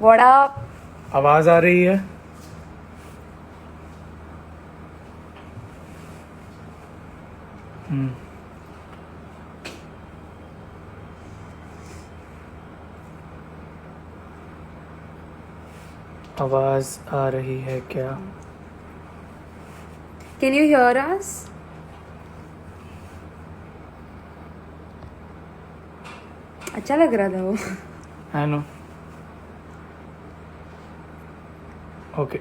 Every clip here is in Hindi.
What up? आवाज आ रही है? आवाज आ रही है क्या? Can you hear us? अच्छा लग रहा था वो. I know. Okay.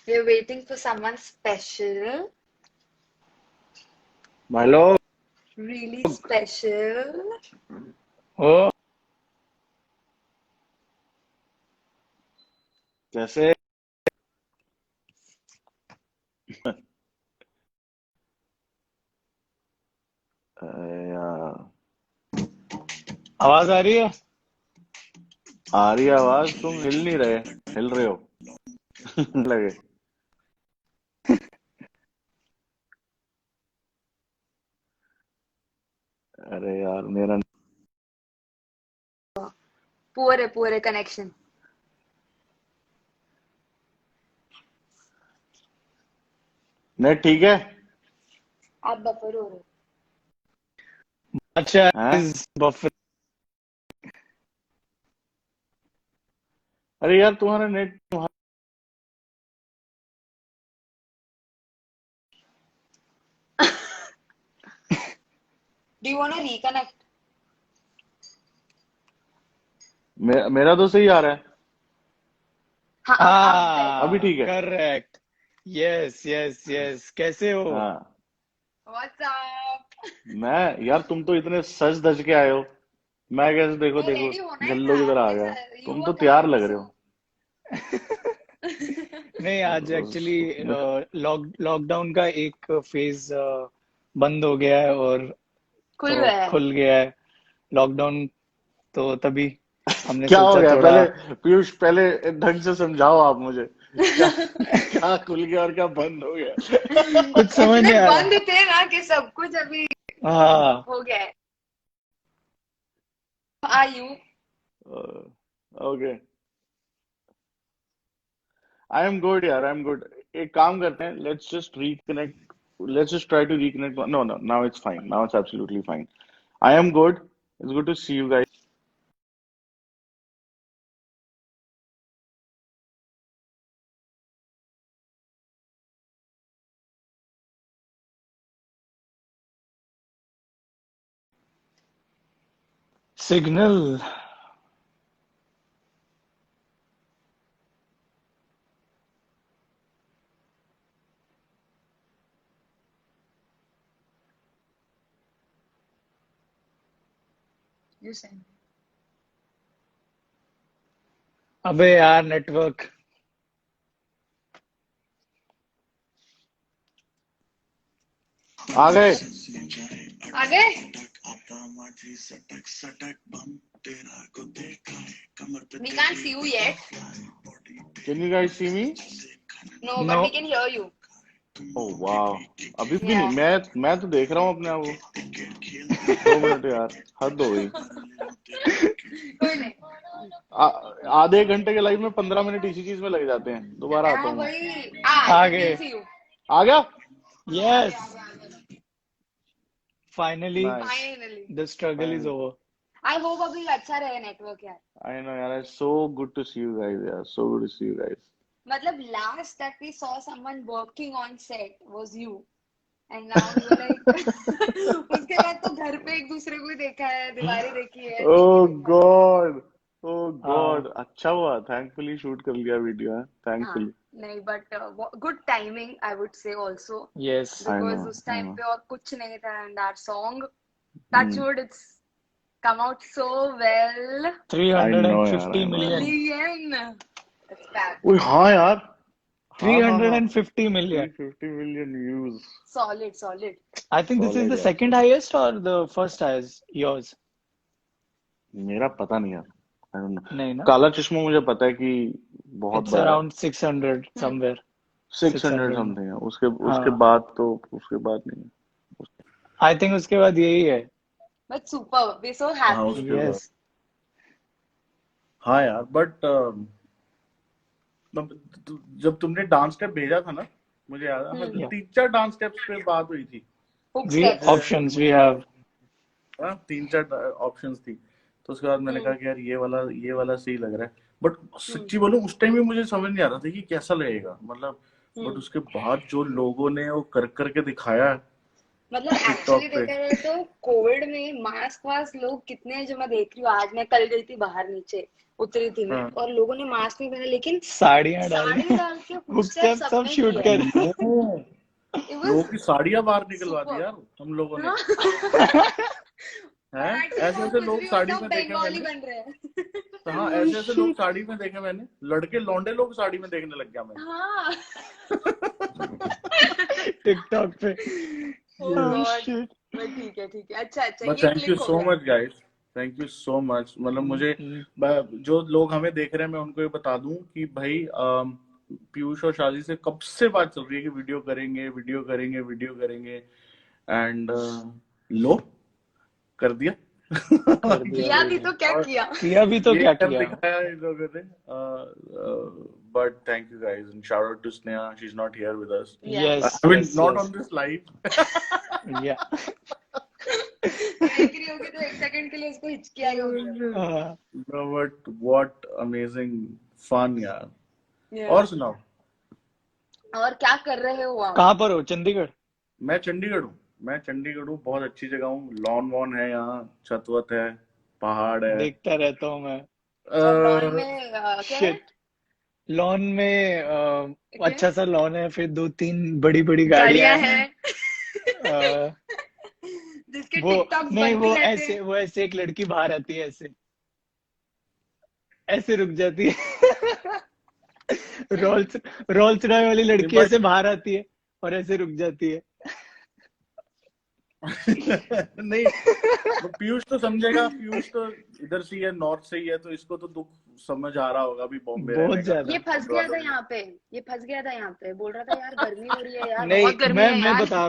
We're waiting for someone special. भाई लोग Really special. ओ कैसे यार आवाज आ रही है? आ रही है आवाज, तुम हिल नहीं रहे, हिल रहे हो लगे। अरे यार मेरा Poor है connection. नेट ठीक है आप बफर हो रहे हो. अच्छा हैं? इस बफर. अरे यार तुम्हारा net Do you want to reconnect? मेरा तो सही आ रहा है, हाँ अब अभी ठीक है। करेक्ट. Yes yes yes. कैसे हो? हाँ What's up? मैं यार तुम तो इतने सज धज के आए हो, मैं कैसे देखो मैं देखो ready होना ही जल्लो की था. तरह आ गया। तुम तो तैयार लग रहे हो। नहीं, आज एक्चुअली लॉकडाउन का एक फेज बंद हो गया है और खुल गया है. खुल गया है लॉकडाउन. तो तभी हमने क्या हो सोचा गया? थोड़ा. पहले पीयूष, पहले ढंग से समझाओ आप मुझे, क्या क्या खुल गया और क्या बंद हो गया? कुछ समझ नहीं आ रहा. बंद थे ना कि सब कुछ अभी हाँ. हो गया है. Are you? Okay, I am good यार, आई एम गुड। एक काम करते हैं, let's just reconnect, let's just try to reconnect. No no, now it's fine, now it's absolutely fine. I am good, it's good to see you guys. Signal. You send. अबे यार नेटवर्क. आ गए? आ गए? We can't see you yet. Can you guys see me? No, but No. we can hear you. ओह वाह, अभी भी Yeah. नहीं। मैं तो देख रहा हूँ अपने आप को। 2 मिनट यार, हद हो गई। कोई नहीं. आधे एक घंटे के लाइव में 15 मिनट इसी चीज में लग जाते हैं। दोबारा आता हाँ हूँ मैं। वही. आ I गए. can see you. आ गया? Yes. Finally nice. Finally. The struggle is over. I hope अभी अच्छा रहे नेटवर्क यार. आई नो यार, so good to see you guys यार, so good to see you guys. मतलब last that we saw someone working on set was you. And now you're like उसके बाद तो घर पे एक दूसरे को ही देखा है, दीवारें देखी है, ओह टीवी देखा है. गॉड, ओह गॉड, हाँ. अच्छा हुआ, थैंकफुली शूट कर लिया वीडियो है, हाँ थैंकफुली। नहीं but good timing I would say also yes. I know, because उस आई टाइम नो। पे और कुछ नहीं था and that song touch wood it's come out so well. I know यार, 350 I know, I know. million. It's bad. ओए हाँ यार, हाँ हाँ हाँ, 350 million. 350 million views, Solid. I think this is solid the यार, second solid. highest or the first highest, yours? मेरा पता नहीं यार, आई डोंट नो। नहीं ना. काला चश्मा मुझे पता है कि बहुत It's बड़ा है, around 600 somewhere. 600 600 में. समथिंग है। उसके उसके हाँ. बाद तो, उसके बाद नहीं। I think उसके बाद यही है. But super, we're so हाँ happy. उसके बाद यस हाँ यार बट जब तुमने डांस स्टेप भेजा था ना मुझे याद है हम्म, या 3-4 डांस स्टेप्स पे बात हुई थी hook we steps. Options we have हाँ 3-4 ऑप्शंस थी तो उसके बाद मैंने कहा हम्म कि यार ये वाला सही लग रहा है बट हम्म सच्ची बोलूं उस टाइम भी मुझे समझ नहीं आ रहा था कि कैसा लगेगा मतलब बट हम्म उसके बाद जो लोगों ने वो कर करके दिखाया मतलब टिकटॉक एक्चुअली पे देखा जाए तो कोविड में मास्क वास्क लोग कितने, जो मैं देख रही हूँ, आज मैं कल गई थी बाहर, नीचे उतरी थी मैं, हाँ और लोगों ने मास्क नहीं पहना, लेकिन साड़ियां डाल साड़ी डाल के हुक हुक स्टेप स्टेप सब सबने शूट किया है। कर नो इट लोगों वाज की साड़ियां बाहर निकलवा दी सुपर। यार हम लोगों ने हाँ और हैं एक्चुअली ऐसे वो ऐसे कुछ लोग भी हो साड़ी जाओ में देखे बंगाली मैंने बन रहे हैं। तो हाँ ओह ऐसे ऐसे लोग शिट साड़ी में देखे मैंने लड़के लौंडे लोग साड़ी में देखने लग गया मैं हाँ टिकटॉक पे ओ ओह गॉड। शिट बट ठीक है, अच्छा अच्छा, बट ये थैंक यू क्लिक हो सो गया। Much guys thank you so much मतलब मुझे जो लोग हमें देख रहे हैं मैं उनको ये बता दूं कि भाई पीयूष और शादी से कब से बात चल रही है कि वीडियो करेंगे वीडियो करेंगे वीडियो करेंगे एंड लो कर दिया कर दिया किया भी भैया तो क्या और किया। किया भी तो ये क्या कर किया दिखाया इन लोगों ने but thank you guys and shout out to Sneha she is not here with us yeah yes I mean yes not yes on this live या देख रही होगी तो एक सेकंड के लिए उसको हिचकी आई होगी अब। बट व्हाट अमेजिंग फन यार या और सुनाओ और क्या कर रहे हो आप? कहाँ पर हो चंडीगढ़ मैं चंडीगढ़ हूँ बहुत अच्छी जगह हूँ लॉन वॉन है यहाँ छत वत है पहाड़ है देखता रहता हूँ मैं और लॉन अह, में क्या है? शिट लॉन में क्या अच्छा सा लॉन है फिर दो तीन बड़ी बड़ी गाड़ियां गाड़ियां हैं हैं जिसके वो टिकटॉक्स नहीं बनते रहते हैं। वो ऐसे एक लड़की बाहर आती है ऐसे ऐसे रुक जाती है रोल्स रोल्स रॉय वाली नहीं लड़की ऐसे बट बाहर आती है और ऐसे रुक जाती है नहीं वो पीयूष तो समझेगा पीयूष तो इधर से ही है नॉर्थ से ही है तो इसको तो दुख समझ आ रहा होगा अभी बॉम्बे बहुत रहने का ये ज्यादा फंस बॉम्बे गया था वालों को यहाँ पे, ये फंस गया था यहाँ पे, बोल रहा था यार गर्मी हो रही है यार, नहीं बहुत गर्मी है मैं यार। बता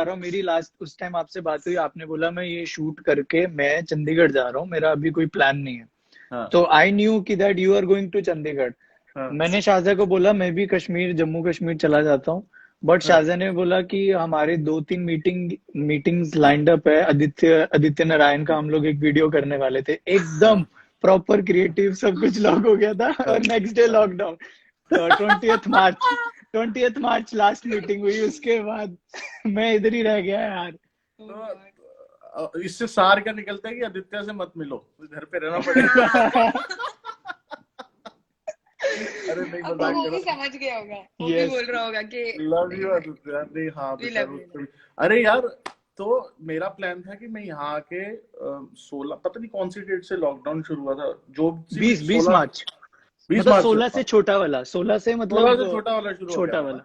रहा हूँ मेरी लास्ट उस टाइम आपसे बात हुई आपने बोला मैं ये शूट करके मैं चंडीगढ़ जा रहा हूँ मेरा अभी कोई प्लान नहीं है हाँ तो आई न्यू कि that you are going to Chandigarh हाँ मैंने शाहजहा को बोला मैं भी कश्मीर जम्मू कश्मीर चला जाता हूँ बट हाँ शाहजहा ने बोला कि हमारे 2-3 मीटिंग्स लाइंड अप है आदित्य नारायण का हम लोग एक वीडियो करने वाले थे एकदम हाँ प्रॉपर क्रिएटिव सब कुछ लॉक हो गया था हाँ और नेक्स्ट डे हाँ लॉकडाउन 20th मार्च लास्ट मीटिंग हुई उसके बाद मैं इधर ही रह गया यार Oh तो God. इससे सार क्या निकलता है कि आदित्य से मत मिलो घर पे रहना पड़ेगा हाँ अरे नहीं अब तो मजाक वो करो भी समझ गया होगा, वो भी यस बोल रहा होगा कि लव नहीं यू भाई, आदित्य नहीं हाँ तो वी खैर लव यू। उसको भी अरे यार तो मेरा प्लान था कि मैं यहाँ आके 16 पता नहीं कौन सी डेट से लॉकडाउन शुरू हुआ था जो सी भी 20 16 मार्च 20 मतलब मार्च से 16 से था छोटा वाला 16 से 16 मतलब से छोटा वाला शुरू हो गया छोटा था वाला ना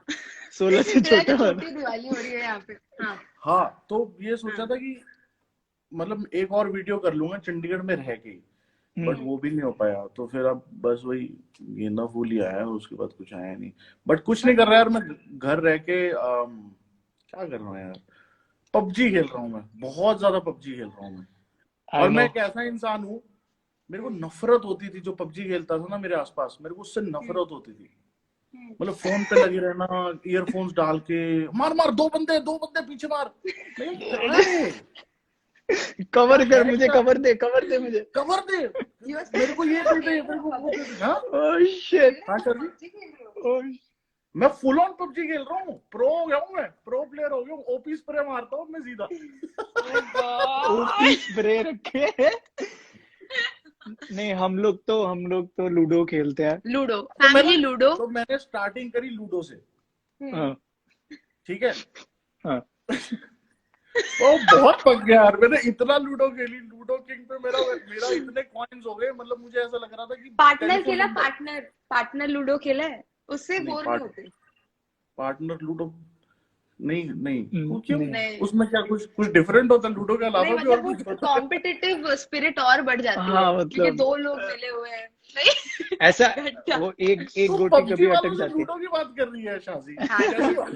16 से लगा कि छोटा वाला छोटी दिवाली हो रही है यहाँ पे। हाँ हाँ तो ये सोचा हाँ था कि मतलब एक और वीडियो कर लूंगा चंडीगढ़ में रह के बट हम्म वो भी नहीं हो पाया तो फिर अब बस वही गेंदा फूल ही आया उसके बाद कुछ आया नहीं बट कुछ नहीं कर रहा यार मैं घर रह के क्या कर रहा हूँ यार पबजी खेल रहा हूँ मैं बहुत ज्यादा पबजी खेल रहा हूँ मैं आई और मैं नो एक ऐसा इंसान हूँ मेरे को हम्म नफरत होती थी जो पबजी खेलता था ना मेरे आसपास मेरे को उससे हम्म नफरत होती थी हम्म। मतलब फोन पे लगे रहना ईयरफोन्स डाल के मार मार दो बंदे पीछे मार मैं कहाँ है क्या कवर कर है मुझे क्या कवर दे मुझे कवर दे You are मेरे को ये दे दे serious मेरे को वो दे PUBG? दे हाँ ओह शिट हाँ Serious कर दी PUBG खेल रहे हो? ओह मैं फुल ऑन पबजी खेल रहा हूँ प्रो हो गया हूँ मैं प्रो प्लेयर हो गया हूँ ओपी स्प्रे मारता हूँ मैं सीधा Oh God! ओपी स्प्रे रखे हैं नहीं हम लोग तो लूडो खेलते हैं लूडो, तो फैमिली लूडो। मैंने स्टार्टिंग करी लूडो से हाँ ठीक है हाँ वो बहुत पक गया यार मैंने इतना लूडो खेली लूडो किंग पे मेरा इतने कॉइन्स हो गए मतलब मुझे ऐसा लग रहा था कि पार्टनर टेलीफोन खेला, नंबर पार्टनर लूडो खेला है, उससे नहीं बोर नहीं होते। पार्टनर लूडो नहीं नहीं क्यों नहीं नहीं उसमें क्या कुछ डिफरेंट होता है लूडो के नहीं, अलावा भी और मतलब वो कुछ होता है कॉम्पिटिटिव स्पिरिट और बढ़ जाती है हाँ क्योंकि मतलब दो लोग मिले हुए हैं। नहीं ऐसा घंटा। वो एक तू गोटी पबजी कभी वालों अटक से जाती है लूडो की बात कर रही है शाजी हाँ कैसी बात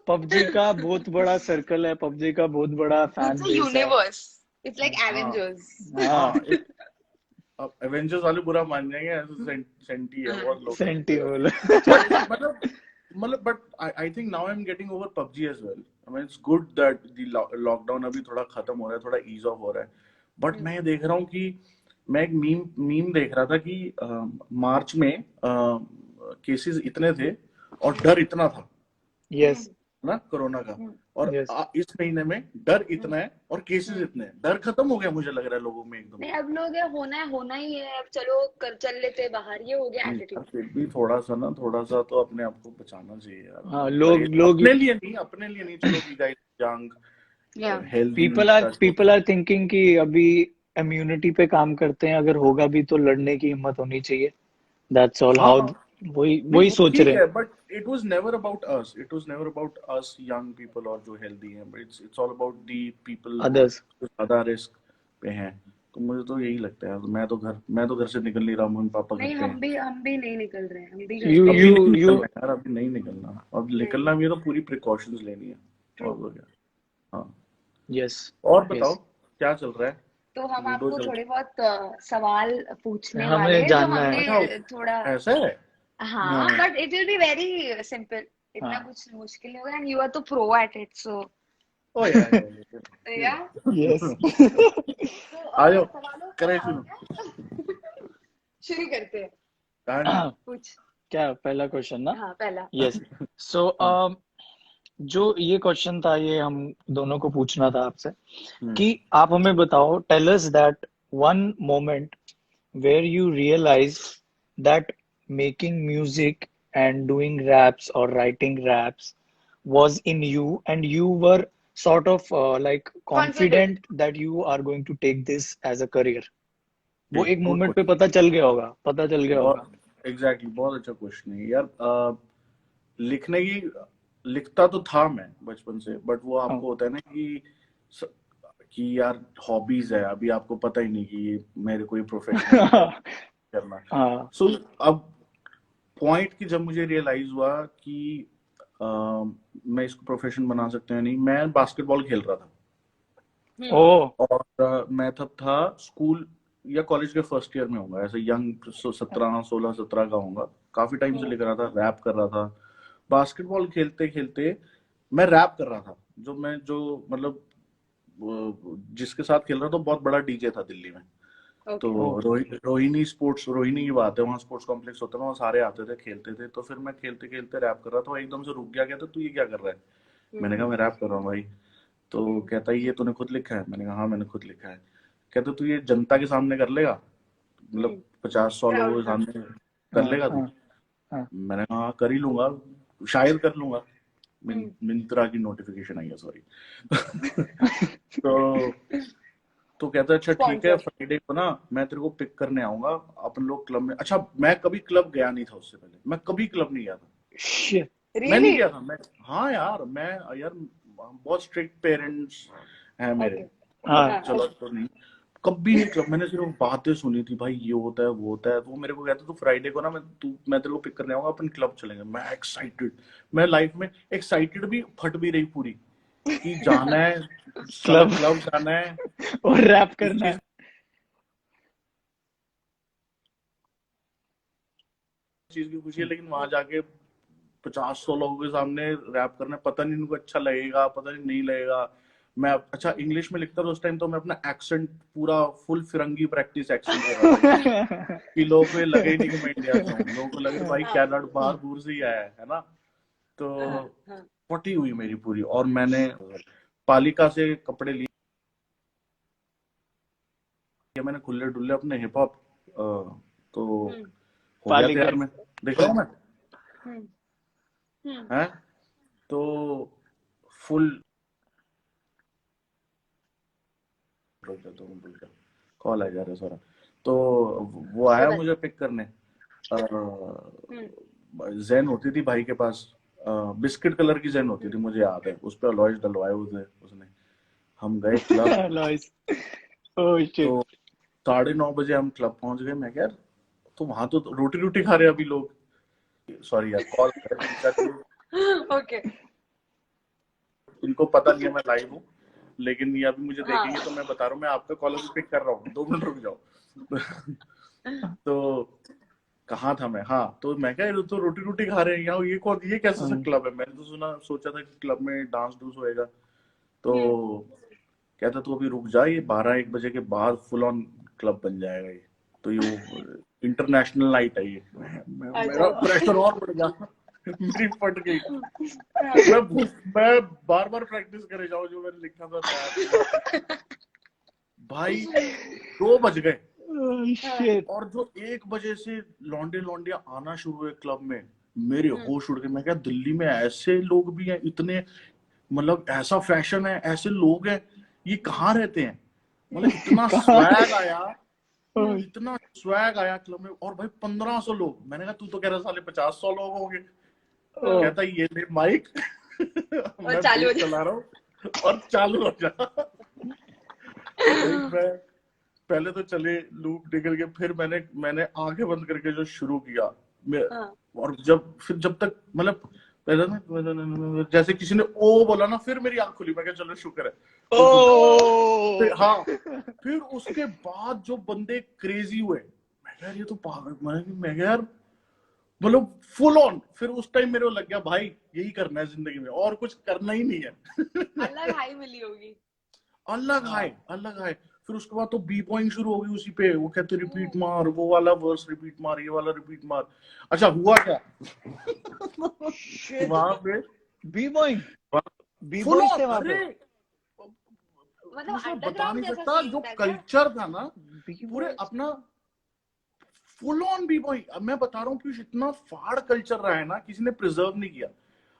पबजी का बहुत बड़ा सर्कल है, पबजी का बहुत बड़ा फैन It's a बेस है। universe. It's like हाँ Avengers. हाँ, अब एवेंजर्स वाले बुरा मान जाएंगे, ऐसे सेंटी है बहुत लोग सेंटी बोलो। मतलब but I think now I am getting over PUBG as well. I mean it's good that the lockdown अभी थोड़ा खत्म हो रहा है, थोड़ा ईज ऑफ हो रहा है, बट मैं ये देख रहा हूँ कि मैं एक मीम देख रहा था कि मार्च में केसेस इतने थे और डर इतना था यस ना कोरोना का, और यस इस महीने में डर इतना है और केसेस इतने हैं, डर खत्म हो गया मुझे लग रहा है लोगों में एकदम। नहीं, अब लोग है होना ही है, अब चलो चल लेते बाहर, ये हो गया एटीट्यूड। फिर भी थोड़ा सा तो अपने आप को बचाना चाहिए यार। हाँ, लोग अपने लिए नहीं, चलो कि guys young Yeah. Healthy people are thinking कि अभी इम्यूनिटी पे काम करते हैं, अगर होगा भी तो लड़ने की हिम्मत होनी चाहिए। दैट्स ऑल हाउ वही सोच ठीक रहे है, हैं। But it was never about us young people और जो हेल्दी हैं, but it's all about the people others जो ज्यादा रिस्क पे हैं। तो मुझे तो यही लगता है, मैं तो घर से निकल नहीं रहा, मम्मी पापा घर नहीं, पे हैं। हम भी नहीं निकल रहे हैं, हम भी घर यू पे अभी हैं। नहीं यू निकलना यार, अभी नहीं निकलना, अब नहीं, निकलना भी है तो पूरी प्रिकॉशंस लेनी है ट्रू। और क्या। हाँ, यस और बताओ यस क्या चल रहा है? तो हम लूडो आपको चल थोड़े बहुत सवाल पूछने हमें वाले हैं, जो जानना है। अच्छा हमने थोड़ा, ऐसा है? हाँ, हाँ but it will be very simple, इतना हाँ कुछ मुश्किल नहीं होगा, एंड यू आर तो प्रो एट इट, सो ओ या या यस तो आ जाओ सवालों करें का शुरू। शुरू करते हैं। कहानी पूछ। क्या पहला क्वेश्चन ना? हाँ, पहला। यस सो जो ये क्वेश्चन था, ये हम दोनों को पूछना था आपसे कि आप हमें बताओ, tell us that one moment where you realize that making music and doing raps or writing raps was in you and you were sort of like Confident. confident that you are going to take this as a career. वो एक गुड मोमेंट पे क्वेश्चन, पता चल गया होगा। बहुत एग्जैक्टली बहुत अच्छा क्वेश्चन है यार। लिखने की लिखता तो था मैं बचपन से, बट वो हाँ आपको होता है ना कि यार हॉबीज है, अभी आपको पता ही नहीं कि ये मेरे कोई प्रोफेशन है करना। हाँ सो अब पॉइंट की जब मुझे रियलाइज हुआ कि मैं इसको प्रोफेशन बना सकता हूँ, नहीं, मैं बास्केटबॉल खेल रहा था ओ और मैं तब था स्कूल या कॉलेज के फर्स्ट ईयर में होऊंगा, ऐसे यंग 16 17 का होऊंगा। काफी टाइम से लिख रहा था, रैप कर रहा था, बास्केटबॉल खेलते खेलते मैं रैप कर रहा था। जो मतलब जिसके साथ खेल रहा था बहुत बड़ा डीजे था दिल्ली में। तो Okay. रोहिणी की बात है, वहाँ स्पोर्ट्स कॉम्प्लेक्स होता है, वहाँ सारे आते थे खेलते थे। तो फिर मैं खेलते खेलते रैप कर रहा था, वो एकदम से रुक गया, कहता तू ये क्या कर रहा है? मैंने कहा मैं रैप कर रहा हूँ भाई। तो कहता ये तूने खुद लिखा है? मैंने कहा हाँ मैंने खुद लिखा है। कहता तू ये जनता के सामने कर लेगा, मतलब 50-100 लोगों के सामने कर लेगा तू? हाँ मैंने कहा हाँ कर ही लूंगा, शायद कर लूंगा। मिंत्रा की नोटिफिकेशन आई है, सॉरी। तो कहता है अच्छा ठीक है, Sponsor. फ्राइडे को ना मैं तेरे को पिक करने आऊंगा, अपन लोग क्लब में। अच्छा, मैं कभी क्लब गया नहीं था उससे पहले, मैं कभी क्लब नहीं गया था, shit. मैं नहीं Really? गया था। मैं हाँ यार, बहुत स्ट्रिक्ट पेरेंट्स हैं मेरे, Okay. हाँ हाँ, चलो तो नहीं, कभी नहीं क्लब। मैंने सिर्फ बातें सुनी थी, भाई ये होता है वो होता है। तो वो मेरे को कहता तू फ्राइडे को ना मैं तेरे को पिक करने आऊंगा, अपन क्लब चलेंगे। मैं एक्साइटेड, मैं लाइफ में एक्साइटेड भी फट भी रही पूरी कि जाना है, साला क्लब क्लब जाना है, और रैप इस करना है। चीज की खुशी है, लेकिन वहां जाके 50-100 लोगों के सामने रैप करना, पता नहीं उनको अच्छा लगेगा, पता नहीं लगेगा। मैं अच्छा इंग्लिश में लिखता था उस टाइम, तो मैं अपना एक्सेंट पूरा फुल फिरंगी प्रैक्टिस एक्सेंट कर रहा था कि लोगों को ये लगे ही नहीं कि मैं इंडिया से हूँ, लोगों को लगे भाई क्या लड़ बाहर दूर से ही आया है ना। तो फटी हुई मेरी पूरी, और मैंने पालिका से कपड़े लिए, मैंने खुले डुल्ले अपने हिप हॉप, तो हो गया तैयार। मैं देख रहा हूँ मैं है, तो फुल कॉल आ जा रहा है सारा। तो वो आया मुझे पिक करने, जेन होती थी भाई के पास, बिस्किट कलर की जेन होती थी, मुझे याद है, उस पर अलॉयज डलवाए हुए थे उसने। हम गए क्लब, तो 9:30 बजे हम क्लब पहुंच गए। मैं क्या यार, तो वहां तो रोटी रोटी खा रहे अभी लोग, सॉरी यार कॉल Okay. इनको पता नहीं है मैं लाइव हूँ, लेकिन ये अभी मुझे हाँ देखेंगे तो मैं बता रहा हूँ मैं आपका कॉल अभी पिक कर रहा हूँ, 2 मिनट रुक जाओ। तो कहाँ था मैं? हाँ, तो मैं क्या, ये तो रोटी रोटी खा रहे हैं यहाँ, ये कैसा सा क्लब है? मैंने तो सोचा था कि क्लब में डांस डूस होएगा। तो कहता तू अभी रुक जा, ये 12-1 बजे के बाद फुल ऑन क्लब बन जाएगा ये, तो ये इंटरनेशनल नाइट है ये। मेरा अच्छा प्रेशर और बढ़ गया, मेरी फट गई। हाँ मैं बार बार प्रैक्टिस करे जाऊं जो मैंने लिखा था तैयार। भाई 2 बज गए शिट। और जो 1 बजे से लौंडे लौंडिया आना शुरू हुए क्लब में, मेरे होश उड़ गए। मैं क्या, दिल्ली में ऐसे लोग भी हैं इतने, मतलब ऐसा फैशन है, ऐसे लोग हैं, ये कहाँ रहते हैं? मतलब इतना स्वैग आया, इतना स्वैग आया क्लब में। और भाई 1500 लोग। मैंने कहा तू तो कह रहा साले 50-100 लोग होंगे। कहता ये ले माइक और मैं चालू हो बेस जा। चला रहा हूँ और चालू हो जा। भाई मैं पहले तो चले लूप निकल के, फिर मैंने आंखें बंद करके जो शुरू किया मैं, हाँ और जब तक मतलब पहले ना जैसे किसी ने ओ बोला ना, फिर मेरी आंख खुली। मैं क्या, चलो शुक्र है। फिर हाँ, फिर उसके बाद जो बंदे क्रेजी हुए, मैं यार ये तो पागल। मैं यार मतलब फुल ऑन। फिर उस टाइम मेरे को लग गया भाई यही करना है जिंदगी में, और कुछ करना ही नहीं है। अलग हाई मिली होगी। अलग हाई, अलग हाई। फिर उसके बाद तो बी बॉइंग शुरू हो गई उसी पे। वो कहते रिपीट मार, वो वाला वर्स रिपीट मार, ये वाला रिपीट मार। अच्छा हुआ क्या वहां पे? बी बॉइंग फुल बॉय ऑन, थे वहां अरे पे। मतलब मैं बता अंडरग्राउंड नहीं जैसा सकता सीन जो था क्या? कल्चर था ना बी पूरे बॉय। अपना, फुल ऑन बी बॉय। अब मैं बता रहा हूँ पीयूष, इतना फाड़ कल्चर रहा है ना, किसी ने प्रिजर्व नहीं किया।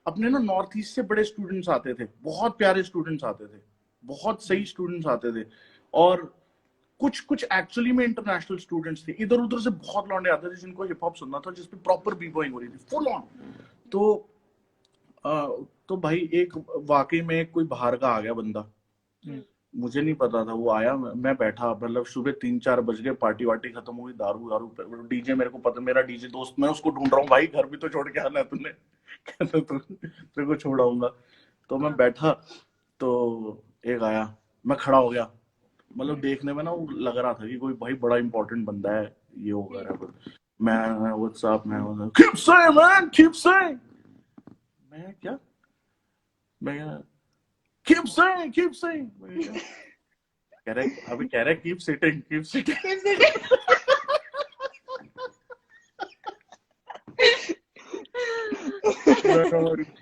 अपने ना नॉर्थ ईस्ट से बड़े स्टूडेंट्स आते थे, बहुत प्यारे स्टूडेंट्स आते थे, बहुत सही स्टूडेंट्स आते थे। और कुछ कुछ एक्चुअली में इंटरनेशनल स्टूडेंट्स थे। इधर उधर से बहुत लौंडे आते थे जिनको हिप हॉप सुनना था, जिसपे प्रॉपर बी बॉइंग हो रही थी फुल ऑन। तो तो भाई एक वाकई में कोई बाहर का आ गया बंदा, मुझे नहीं पता था। वो आया, मैं बैठा, मतलब सुबह 3-4 बज गए, पार्टी वार्टी खत्म हुई, दारू दारू, डीजे मेरे को पता, मेरा डीजे दोस्त, मैं उसको ढूंढ रहा हूँ भाई, घर भी तो छोड़ के आना है तूने। कहता तू तेरे को छोड़ आऊंगा। तो मैं बैठा, तो एक आया, मैं खड़ा हो गया। मतलब देखने में ना वो लग रहा था कि कोई भाई बड़ा इंपॉर्टेंट बंदा है, ये होगा। मैं व्हाट्सएप में keep saying man, keep saying. मैं क्या, मैं कीप सेइंग, कीप सेइंग। कह रहे, अभी कह रहे keep sitting, keep sitting.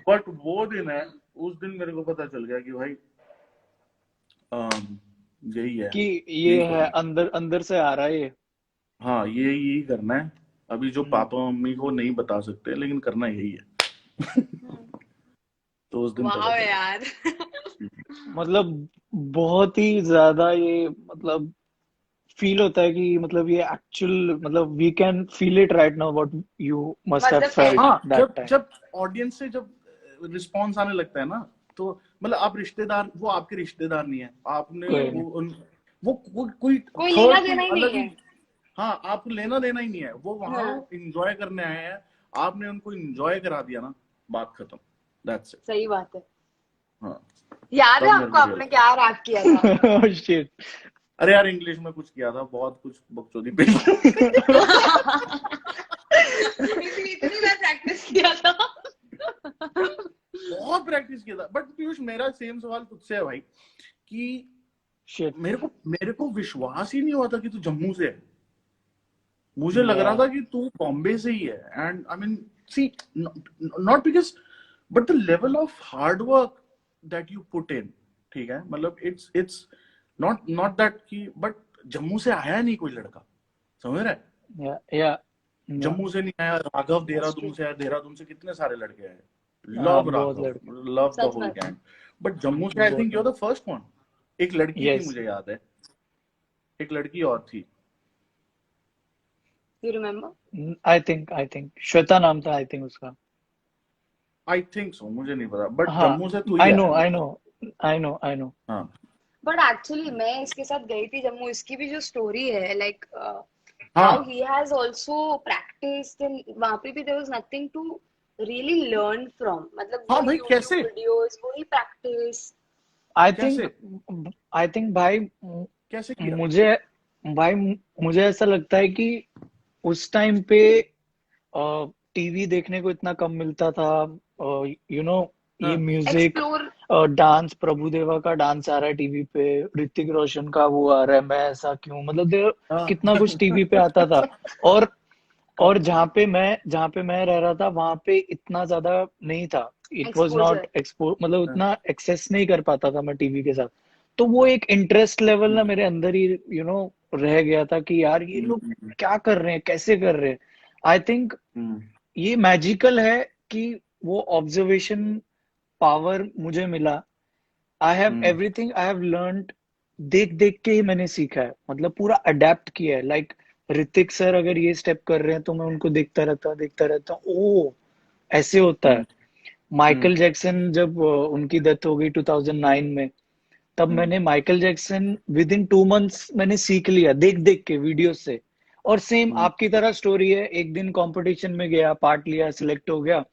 But वो दिन है, उस दिन मेरे को पता चल गया कि भाई यही है, कि यही ये है करना है। अंदर अंदर से आ रहा है ये। हाँ, यही करना है। अभी जो पापा मम्मी को नहीं बता सकते, लेकिन करना यही है। तो उस दिन पता वाह चला। यार। मतलब बहुत ही ज्यादा ये मतलब फील होता है कि मतलब ये एक्चुअल मतलब we can feel it right now what you must have मतलब फेल्ट हाँ, दैट जब टाइम। जब ऑडियंस से जब रिस्पॉन्स आने लगता है ना, तो मतलब आप रिश्तेदार, वो आपके रिश्तेदार नहीं है, आपने कोई नहीं। वो कोई कोई लेना थर्ड, कोई देना ही नहीं अलग ही। है। हाँ, आपको लेना देना ही नहीं है, वो वहां हाँ इंजॉय करने आए हैं, आपने उनको इंजॉय करा दिया ना, बात खत्म। That's it. सही बात है। हाँ, याद है तब मेरे आपको को आपने रियलाइज। क्या रैप किया था? शिट। अरे यार, इंग्लिश में कुछ किया था, बहुत कुछ बकचोदी पे। इतनी बार प्रैक्टिस किया था। बहुत प्रैक्टिस किया था। बट पीयूष, मेरा सेम सवाल तुझसे है भाई, कि शिट। मेरे को विश्वास ही नहीं हुआ था कि तू जम्मू से है। मुझे लग रहा या था कि तू बॉम्बे से ही है। And I mean, see, not because, but the level of hard work that you put in, ठीक है, मतलब इट्स नॉट नॉट दैट की, बट जम्मू से आया नहीं कोई लड़का, समझ रहा है? या जम्मू से नहीं आया, राघव दैट्स देहरादून ट्रू। से आया, देहरादून से कितने सारे लड़के आए, हाँ लव बहुत राघव, लड़के। लव द सच होल बात है। गैंग। बट जम्मू से आई थिंक बहुत you are the first one. एक लड़की थी, यस। मुझे याद है, एक लड़की और थी। You remember? I think Shweta नाम था आई थिंक उसका। आई थिंक सो, मुझे नहीं पता, बट हाँ जम्मू से तू ही आई नो आया ना। I know I know I know. हाँ बट एक्चुअली मैं इसके साथ गई थी जम्मू। इसकी भी जो स्टोरी है, लाइक हाउ हाँ he has also practised, and वहां पे भी there was nothing to really learn from? मतलब हाँ वही भाई, YouTube कैसे videos, वही practice. आई कैसे थिंक भाई कैसे किया? मुझे भाई मुझे ऐसा लगता है कि उस टाइम पे टीवी देखने को इतना कम मिलता था, यू नो, ये हाँ म्यूजिक, Explore. डांस, प्रभुदेवा का डांस आ रहा है टीवी पे, ऋतिक रोशन का वो आ रहा है, मैं ऐसा क्यों, मतलब हाँ कितना कुछ टीवी पे आता था। और और जहाँ पे मैं रह रहा था वहां पे इतना ज्यादा नहीं था, it was Exposure. Not expo, मतलब हाँ, उतना एक्सेस नहीं कर पाता था मैं टीवी के साथ। तो वो एक इंटरेस्ट लेवल ना मेरे अंदर ही रह गया था कि यार ये लोग हम्म, क्या कर रहे हैं, कैसे कर रहे हैं। आई थिंक हम्म, ये मैजिकल है कि वो ऑब्जर्वेशन पावर मुझे मिला। I have hmm, everything I have learned, देख देख के ही मैंने सीखा है, मतलब पूरा अडेप्ट किया है। लाइक ऋतिक सर अगर ये स्टेप कर रहे हैं तो मैं उनको देखता रहता हूँ, ओ ऐसे होता है। हम्म, हम्म, माइकल जैक्सन जब उनकी डेथ हो गई 2009 में, तब हम्म, मैंने Michael Jackson with in 2 months मैंने सीख लिया देख देख के वीडियो से। और सेम हम्म, आपकी तरह स्टोरी है, एक दिन कंपटीशन में गया, पार्ट लिया, सिलेक्ट हो गया।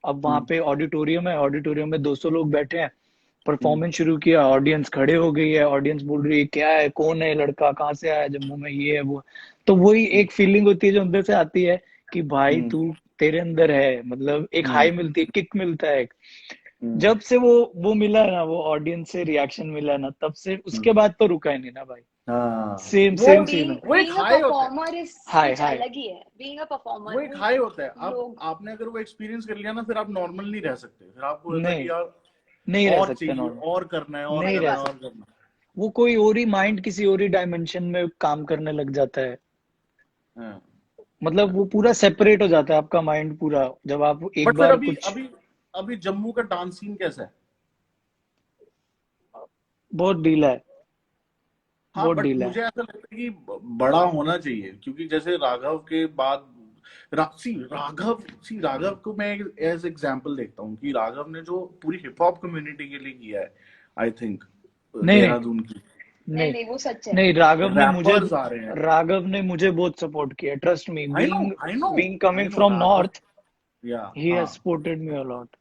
अब वहां हम्म, पे ऑडिटोरियम है, ऑडिटोरियम में 200 लोग बैठे हैं, हम्म, परफॉर्मेंस शुरू किया, ऑडियंस खड़े हो गई है, ऑडियंस बोल रही है क्या है, कौन है लड़का, कहाँ से आया, जम्मू में, ये है वो है। तो वही हम्म, एक फीलिंग होती है जो अंदर से आती है कि भाई हम्म, तू, तेरे अंदर है, मतलब एक हम्म, हाई मिलती है, किक मिलता है। हम्म, जब से वो मिला ना, वो ऑडियंस से रिएक्शन मिला ना, तब से उसके बाद तो रुका ही नहीं ना भाई। हाँ सेम वो सेम सीन Being है। वो एक being a हाई होता है। performer is हाय कुछ हाय। अलग ही है. Being a performer वो एक वो हाई होता है। अब लोग. आपने अगर वो एक्सपीरियंस कर लिया ना, फिर आप नॉर्मल नहीं रह सकते। फिर आपको होता है कि नहीं, यार नहीं रह और सकते चाहिए, नॉर्मल, और करना है, और नहीं करना रह है, और सकते। करना वो कोई और ही माइंड किसी और ही डायमेंशन में काम करने लग जाता है। है। हाँ मतलब हाँ। वो पूरा सेपरेट हो जाता है आपका माइंड पूरा, जब आप एक बट फिर बार अभी कुछ। अभी अभी जम्मू का डांस सीन कैसा है? बहुत ढीला है, हाँ बहुत बट ढीला है। मुझे ऐसा लगता है कि बड़ा होना चाहिए, क्योंकि जैसे राघव के बाद राघव को मैं एज एग्जांपल देखता हूँ कि राघव ने जो पूरी हिप हॉप कम्युनिटी के लिए किया है, आई थिंक नहीं नहीं देहरादून की नहीं नहीं नहीं वो सच है. नहीं, रैपर्स आ रहे हैं। राघव ने मुझे बहुत सपोर्ट किया, trust me, I know being I know being I coming know from Raghav. North, या ही हैज हाँ, supported me a lot.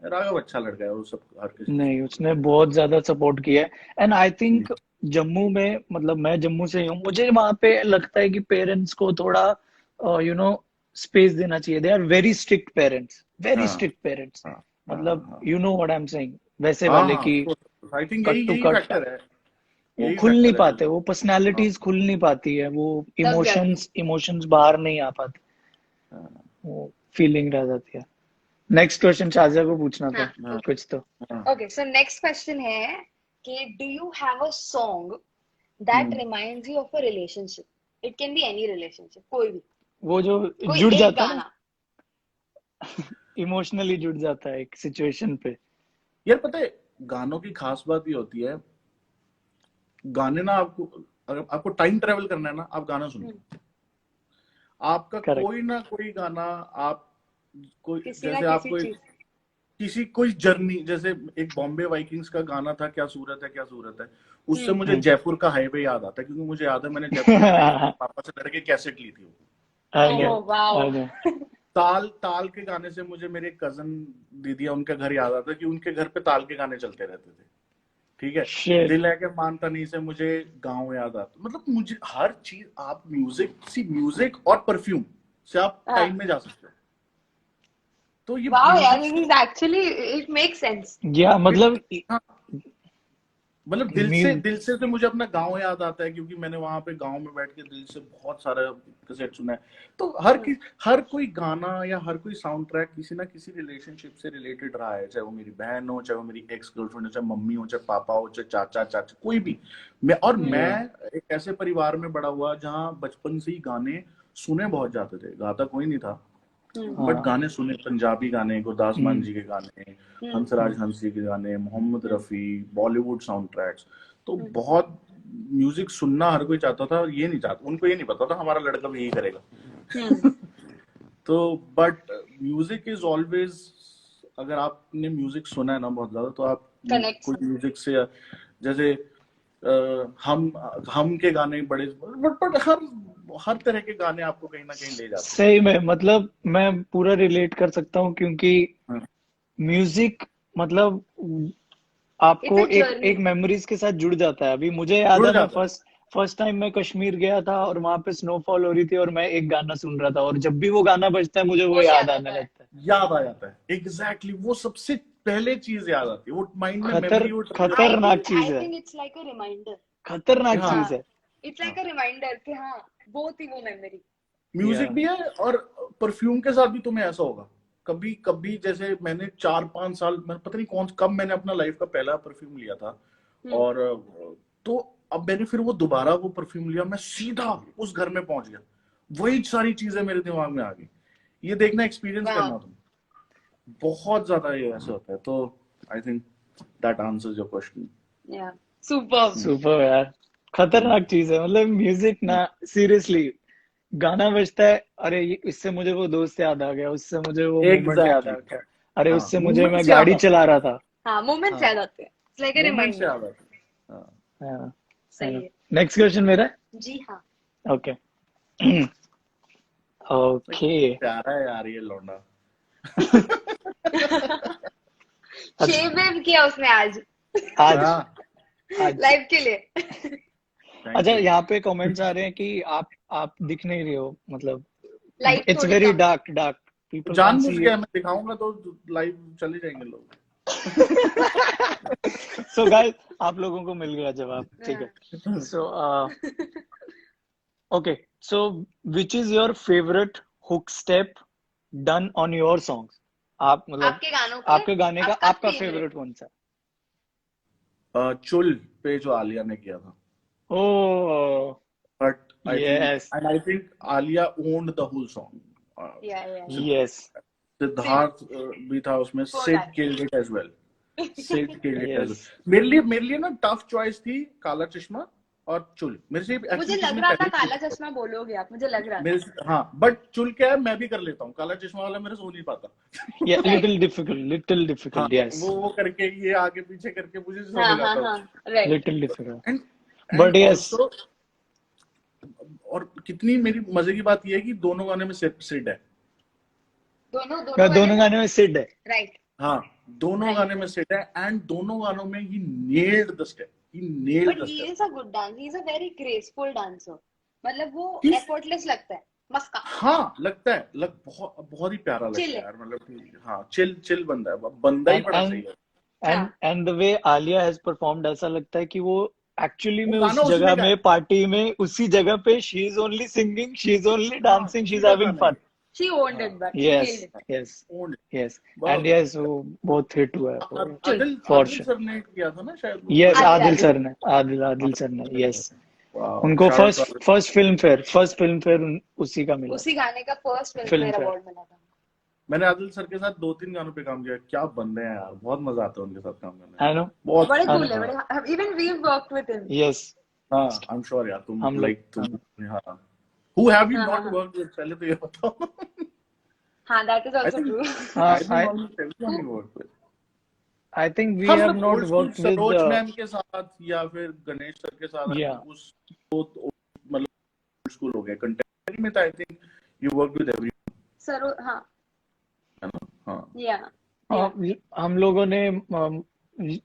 Raghav अच्छा लड़का है, वो सब हर किसी से। नहीं, उसने बहुत ज्यादा सपोर्ट किया है। एंड आई थिंक जम्मू में, मतलब मैं जम्मू से ही हूँ, मुझे वहां पे लगता है कि पेरेंट्स को थोड़ा स्पेस देना चाहिए। They are very strict parents, very हाँ स्ट्रिक्ट पेरेंट्स। हाँ हाँ मतलब हाँ you know what I am saying, वैसे हाँ वाले हाँ, की आई थिंक कट यही टू यही कट, फैक्टर है। वो यही खुल नहीं फैक्टर है पाते, जो। वो हाँ पर्सनालिटीज खुल नहीं पाती है, वो दब जाती है. इमोशंस बाहर नहीं आ पाते, हाँ वो फीलिंग रह जाती है। नेक्स्ट क्वेश्चन शाजिया को पूछना था हाँ. हाँ Okay. कुछ तो। हाँ। Okay. So next question है कि do you have a song that hmm, reminds you of a relationship? It can be any relationship. कोई भी. वो जो कोई जुड़ एक जाता है ना, गाना. इमोशनली जुड़ जाता है एक सिचुएशन पे। यार पता है, गानों की खास बात ये होती है, गाने ना आपको, अगर आपको टाइम ट्रेवल करना है ना, आप गाना सुनो। हम्म. आपका करेक्ट। कोई ना कोई गाना, आप कोई किसी ना जैसे आप किसी कोई चीज. किसी कोई जर्नी, जैसे एक बॉम्बे वाइकिंग्स का गाना था, क्या सूरत है क्या सूरत है, उससे हम्म. मुझे हम्म। जयपुर का हाईवे याद आता है, क्योंकि मुझे याद है मैंने जयपुर में जाके अपने पापा से लड़के कैसेट ली थी वो। आई ठीक नो, है। Oh wow. I know. ताल ताल के गाने से मुझे मेरे कजन दीदी उनका घर याद आता है, कि उनके घर पे ताल के गाने चलते रहते थे। ठीक है। शिट। दिल है के मानता नहीं से मुझे गाँव याद आता, मतलब मुझे हर चीज, आप म्यूजिक और परफ्यूम से आप हाँ. टाइम में जा सकते हो। तो ये वाओ यार, म्यूजिक this से, is actually it makes sense. या it- मतलब हाँ, मतलब म्यूज दिल से तो मुझे अपना गांव याद आता है, क्योंकि मैंने वहां पे गांव में बैठ के दिल से बहुत सारा कैसेट सुना है। तो हर कोई गाना या हर कोई साउंड ट्रैक किसी ना किसी रिलेशनशिप से रिलेटेड रहा है, चाहे वो मेरी बहन हो, चाहे वो मेरी एक्स गर्लफ्रेंड हो, चाहे मम्मी हो, चाहे पापा हो, चाहे चाचा चाचा, कोई भी। मैं या एक ऐसे परिवार में बड़ा हुआ जहाँ बचपन से ही गाने सुने बहुत जाते थे, गाता कोई नहीं था, हम्म. बट हाँ। गाने सुने, पंजाबी गाने, गुरदास मान हम्म। जी के गाने, हम्म. हंसराज हंस जी के गाने, मोहम्मद हम्म. Rafi, Bollywood soundtracks. तो हम्म. बहुत म्यूजिक सुनना हर कोई चाहता था, ये नहीं चाहता, उनको ये नहीं पता था हमारा लड़का भी यही करेगा। हम्म. तो बट म्यूजिक इज ऑलवेज, अगर आपने म्यूजिक सुना है ना बहुत ज्यादा, तो आप Connects कोई me. म्यूजिक से, जैसे हम के गाने बड़े, बट हर तरह के गाने आपको कहीं ना कहीं ले जाते सही में, मतलब मैं पूरा रिलेट कर सकता हूँ क्योंकि हैं। म्यूजिक मतलब इट्स आपको अ एक जर्नी। एक मेमोरीज के साथ जुड़ जाता है। अभी मुझे याद जुड़ है, मैं जाता है। फर्स्ट टाइम मैं कश्मीर गया था और वहां पे स्नोफॉल हो रही थी और मैं एक गाना सुन रहा था, और जब भी वो गाना बजता है मुझे वो वो याद याद आने आता है। लगता है। याद आ जाता है, एग्जैक्टली वो सबसे पहले चीज याद आती है, वो माइंड में मेमोरी वो trigger खतरनाक चीज आई है, think it's like a reminder. खतरनाक हाँ चीज है। इट्स लाइक अ रिमाइंडर कि हाँ वो थी वो मेमोरी। म्यूजिक या भी है, और परफ्यूम के साथ भी तुम्हें ऐसा होगा। कभी कभी जैसे मैंने 4-5 साल, मैं पता नहीं कब मैंने अपना लाइफ का पहला परफ्यूम लिया था, और तो अब मैंने फिर वो दोबारा वो परफ्यूम लिया, मैं सीधा उस घर में पहुंच गया, वही सारी चीजें मेरे दिमाग में आ गई। ये देखना, एक्सपीरियंस वाह। करना तुम, बहुत ज्यादा ये ऐसा होता है। तो I think that answers your question. या सुपर। सुपर यार, खतरनाक चीज है मतलब म्यूजिक ना, सीरियसली। गाना बजता है, अरे इससे मुझे वो दोस्त याद आ गया, उससे मुझे वो मोमेंट याद आ एग्जैक्टली, गया, अरे हाँ, उससे मुझे मैं मूवमेंट्स याद गाड़ी आते चला रहा था। हाँ मोमेंट्स हाँ याद आते हैं। इट्स लाइक अ हैं, मूवमेंट्स रिमाइंडर। याद आते हैं। हाँ। हाँ। सही है। नेक्स्ट क्वेश्चन मेरा है। जी हाँ। ओके। ओके। प्यारा है यार ये लौंडा। शेव वेव किया उसने आज आज हाँ, आज लाइव के लिए। थैंक अच्छा, यू। यहाँ पे कमेंट्स आ रहे हैं कि आप दिख नहीं रहे हो, मतलब लाइट इट्स थोड़ी very come. Dark dark, people can't जानबूझ सी के यू। मैं दिखाऊंगा तो लाइव चले जाएंगे लोग। सो गाइस, आप लोगों को मिल गया जवाब, ठीक है। हाँ। So okay, so which is your favourite hook step done on your songs? आप मतलब आपके गानों के आपके गाने का आपका आपका फेवरेट। फेवरेट कौन सा? चुल पे जो आलिया ने किया था, oh but yes I think Alia owned the whole song. Yeah yes Siddharth भी था उसमें, for Sid that. Killed it as well, Sid killed it as yes. Well. मेरे लिए ना टफ चॉइस थी काला चश्मा और चुल। मेरे से मुझे एक्चुअली किसी लग ने रहा था पहले काला पूछा था। चश्मा बोलोगे आप, मुझे लग रहा मेरे था। हाँ, बट चुल क्या है, मैं भी कर लेता हूँ, काला चश्मा वाला मेरे से हो नहीं पाता। या राइट। लिटिल हाँ, डिफिकल्ट, यस, वो करके ये आगे पीछे करके मुझे हाँ समझ हाँ आता हाँ है। Right. Little difficult, and but yes. Also, और कितनी मेरी मजे की बात यह है कि दोनों गाने में सिड है। दोनों दोनों गाने दोनों में। गाने में सिड है। राइट हाँ, दोनों राइट गाने में राइट। सिड है, एंड दोनों गानों में he nailed the step, he nailed but the he step. Is a good dance, he is a very graceful dancer. मतलब वो He's- एफर्टलेस लगता है, मस्का हाँ, लगता है, बहुत बहुत ही प्यारा चिल लगता है है। यार, मतलब कि हाँ, चिल चिल बंदा है, बंदा ही एंड बड़ा सही एंड है। एंड हाँ and the way Alia has performed, ऐसा लगता है कि वो एक्चुअली वो में गाना उस उसी ने जगह गाया। में, पार्टी में, उसी जगह पे she is only singing, she is only हाँ, डांसिंग, शी इज सीधा हैविंग गाना है। फन। शी ओन्ड हाँ, it, but she yes killed it. Yes owned it। Yes. And बहुत यस, वो बहुत हिट हुआ है वो, चुल। Adil for Adil sure. Sir ने किया था ना शायद वो यस, गाना। आदिल आदिल आदिल। सर ने, आदिल सर ने, यस। वाह, उनको shout out to first film fair उसी का मिला उसी था, गाने का first film film fair fair. Award मिला था। मैंने आदिल सर के साथ 2-3 गानों पे काम किया, क्या बंदे हैं यार, बहुत मजा आता है उनके साथ काम करने में। आई नो, बहुत बड़े आई कूल है, नो, बड़े। Even we worked with him. Yes. हाँ, आई एम श्योर यार, तुम हम लोग, लाइक तुम, हाँ, हु हैव यू हाँ हाँ नॉट हाँ वर्कड विद, पहले तो ये बताओ। हाँ that is I also think true. I think almost everyone you work with. I think we हाँ, हैव मतलब not old school worked with, Saroj ma'am के साथ या फिर गणेश सर के साथ, आई या थिंक उस मतलब ओल्ड स्कूल हो गया। कंटेम्परेरी में तो I think you work with everyone, sir हाँ है ना? हाँ, या या हम लोगों ने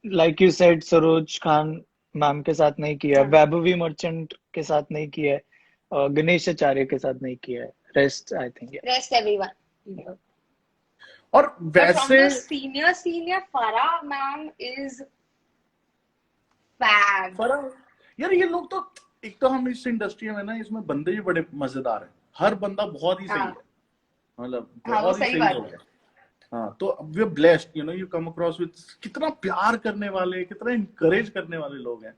like you said Saroj Khan ma'am के साथ नहीं किया, हाँ वैभवी मर्चेंट के साथ नहीं किया है, गणेश आचार्य के साथ नहीं किया है, rest I think. Rest everyone. और But from वैसे the senior, Farah ma'am is fab. यार ये लोग तो, एक तो हम इस इंडस्ट्री में ना, इसमें बंदे भी बड़े मजेदार हैं, हर बंदा बहुत ही सही हाँ है, मतलब हाँ वो बहुत ही सही सही बात लोग है। हैं। हाँ, तो we are blessed, you know, you come across with कितना प्यार करने वाले, कितना इनकरेज करने वाले लोग हैं।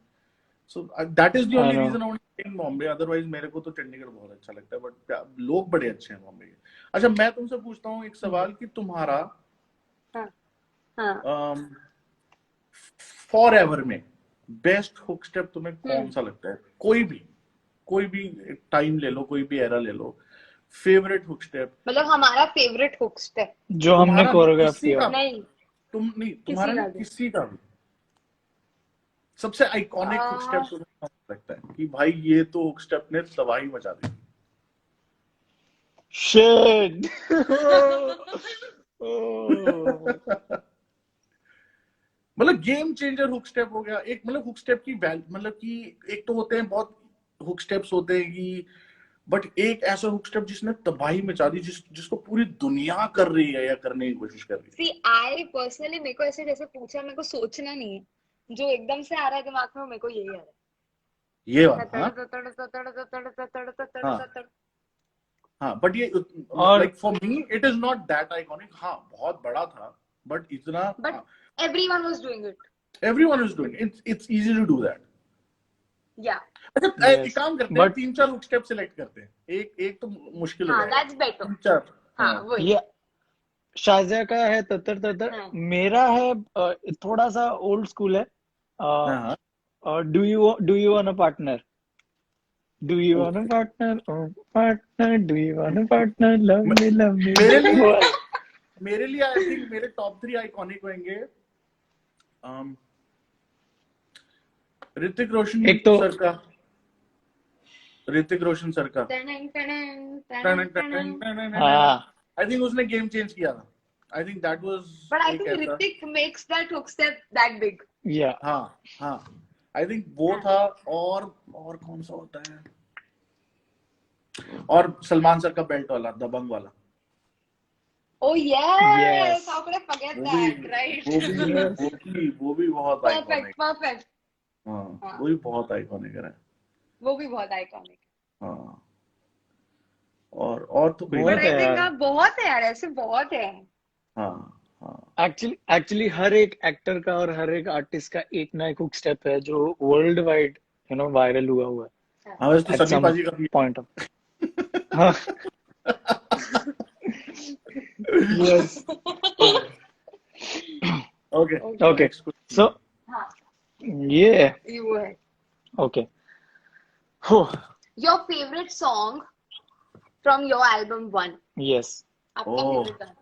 So that is the I only know. Reason I want to in Bombay, otherwise मेरे को तो चंडीगढ़ बहुत अच्छा लगता है, बट लोग बड़े अच्छे हैं बॉम्बे के। अच्छा, मैं तुमसे पूछता हूँ एक सवाल कि तुम्हारा हाँ हाँ फॉर एवर में बेस्ट हुक स्टेप तुम्हें कौन सा लगता है? कोई भी टाइम ले लो, कोई भी एरा ले लो, फेवरेट हुक स्टेप मतलब हमारा फेवरेट हुक स्टेप। जो हमने तुम्हारा नहीं, कोरियोग्राफ किसी किया का हो। नहीं तुम नहीं, किसी तुम्हारा का नहीं, भी। किसी का भी। सबसे आइकॉनिक हुक स्टेप तुम्हें लगता है कि भाई ये तो हुक स्टेप ने तबाही मचा दी? Shit. मतलब गेम चेंजर हुक स्टेप हो गया एक, मतलब हुक स्टेप की मतलब कि एक तो होते हैं बहुत हुक स्टेप्स होते हैं कि, बट एक ऐसा हुक स्टेप जिसने तबाही मचा दी, जिसको पूरी दुनिया कर रही है या करने की कोशिश कर रही है। See, I personally, मेरे को ऐसे जैसे पूछा, मेरे को सोचना नहीं है, जो एकदम से आ रहा है दिमाग में मेरे को यही आ रहा है। ये वाला हाँ हाँ, बट ये like for me it is not that iconic. हाँ बहुत बड़ा था, बट इतना, But everyone was doing it. Everyone is doing it, it's easy to do that. Yeah. अच्छा Yes, एक काम करते हैं, but 3-4 हुक स्टेप सिलेक्ट करते हैं, एक तो मुश्किल हो हाँ, जाएगा। that's better. 3-4 हाँ, वही। ये शाज़िया का है ततर ततर, हाँ। मेरा है थोड़ा सा ओल्ड स्कूल है। हाँ do you want a partner? Do you want a partner? Oh, partner, do you want a partner? Love me, love me. मेरे लिए आई थिंक मेरे टॉप 3 आइकॉनिक होंगे। ऋतिक रोशन एक तो सर का, ऋतिक रोशन सर का हाँ, आई थिंक उसने गेम चेंज किया था। I think that was But I एक think ऐसा, Hrithik makes that hook step that big. yeah. हाँ हाँ आई थिंक वो था। और कौन सा होता है, और सलमान सर का बेल्ट वाला, दबंग वाला। Oh yes! Yes. How could I forget वो भी that, right? वो भी बहुत आइकॉनिक। Perfect. हाँ हाँ। वो भी बहुत आइकॉनिक है। वो भी बहुत आइकॉनिक। हाँ और तो कोई बहुत But नहीं। I है think यार। बहुत है यार, ऐसे बहुत है। हाँ एक्चुअली हर एक एक्टर का और हर एक आर्टिस्ट का एक ना एक हुक स्टेप है जो वर्ल्ड वाइड वायरल हुआ है हाँ, वैसे तो एट सनी सम पाजी का भी पॉइंट ऑफ। हाँ, yes. Okay okay, next so हाँ, ये वो है। ओके हो Your favorite song from your album One. यस, आपका Oh. favorite गाना?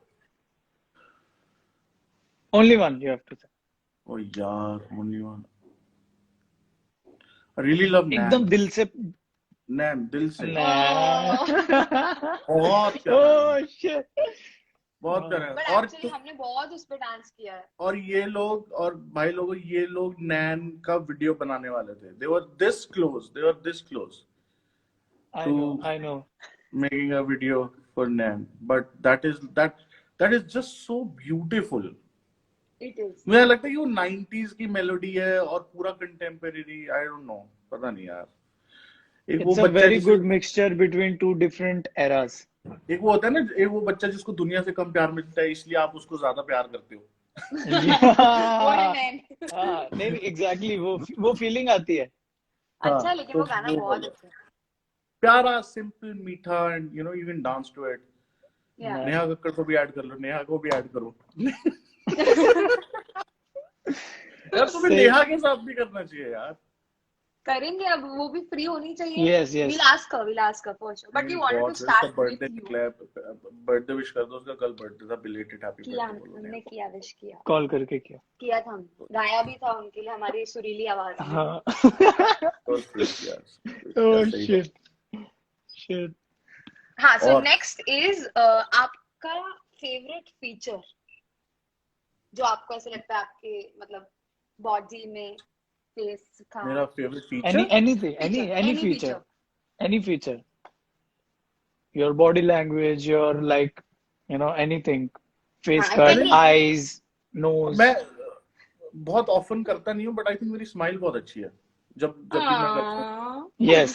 Only one you have to say. ओ यार only one, I really love एकदम दिल से। नैन, दिल से Oh. बहुत प्यारा ओह है, शिट। बहुत प्यारा है। But और actually हमने बहुत उस पे डांस किया है। और ये लोग और भाई लोगों, ये लोग नैन का वीडियो बनाने वाले थे। they were this close I know making a video for Nan, but that is just so beautiful। It is. मुझे लगता है कि वो 90s की मेलोडी है और पूरा कंटेम्परेरी, आई डोंट नो, पता नहीं यार। एक वो इट्स अ बच्चा very good mixture between two different eras. एक वो होता है ना, एक वो बच्चा जिसको दुनिया से कम प्यार मिलता है, इसलिए आप उसको ज्यादा प्यार करते हो। वो है नैन। हाँ, नहीं एग्जैक्टली वो फीलिंग आती है। अच्छा, हाँ, लेकिन तो वो गाना वो बहुत वाला। अच्छा है। प्यारा, सिंपल, मीठा, and you can dance to it. Yeah. Neha Kakkar को भी ऐड कर लो, नेहा को भी ऐड करो। यार तुम्हें सही। नेहा के साथ भी करना चाहिए यार। करेंगे, अब वो भी फ्री होनी चाहिए। Yes, yes. We'll ask her for sure. But we wanted to start with you. Birthday wish कर दो उसका, कल बर्थडे था, बिलेटेड हैप्पी किया, बर्थडे हमने किया, विश किया कॉल करके किया। किया था हमने, गाया भी था उनके लिए हमारी सुरीली आवाज में। हाँ। Oh shit. हाँ, so और- next is आपका फेवरेट फीचर जो आपको ऐसे लगता है आपके मतलब बॉडी में, फेस का। मेरा favourite feature, any feature, your body language, your like anything, face हाँ, cut, everything. eyes, nose. मैं बहुत ऑफन करता नहीं हूँ, बट आई थिंक मेरी स्माइल बहुत अच्छी है जब भी मैं करता हूँ। yes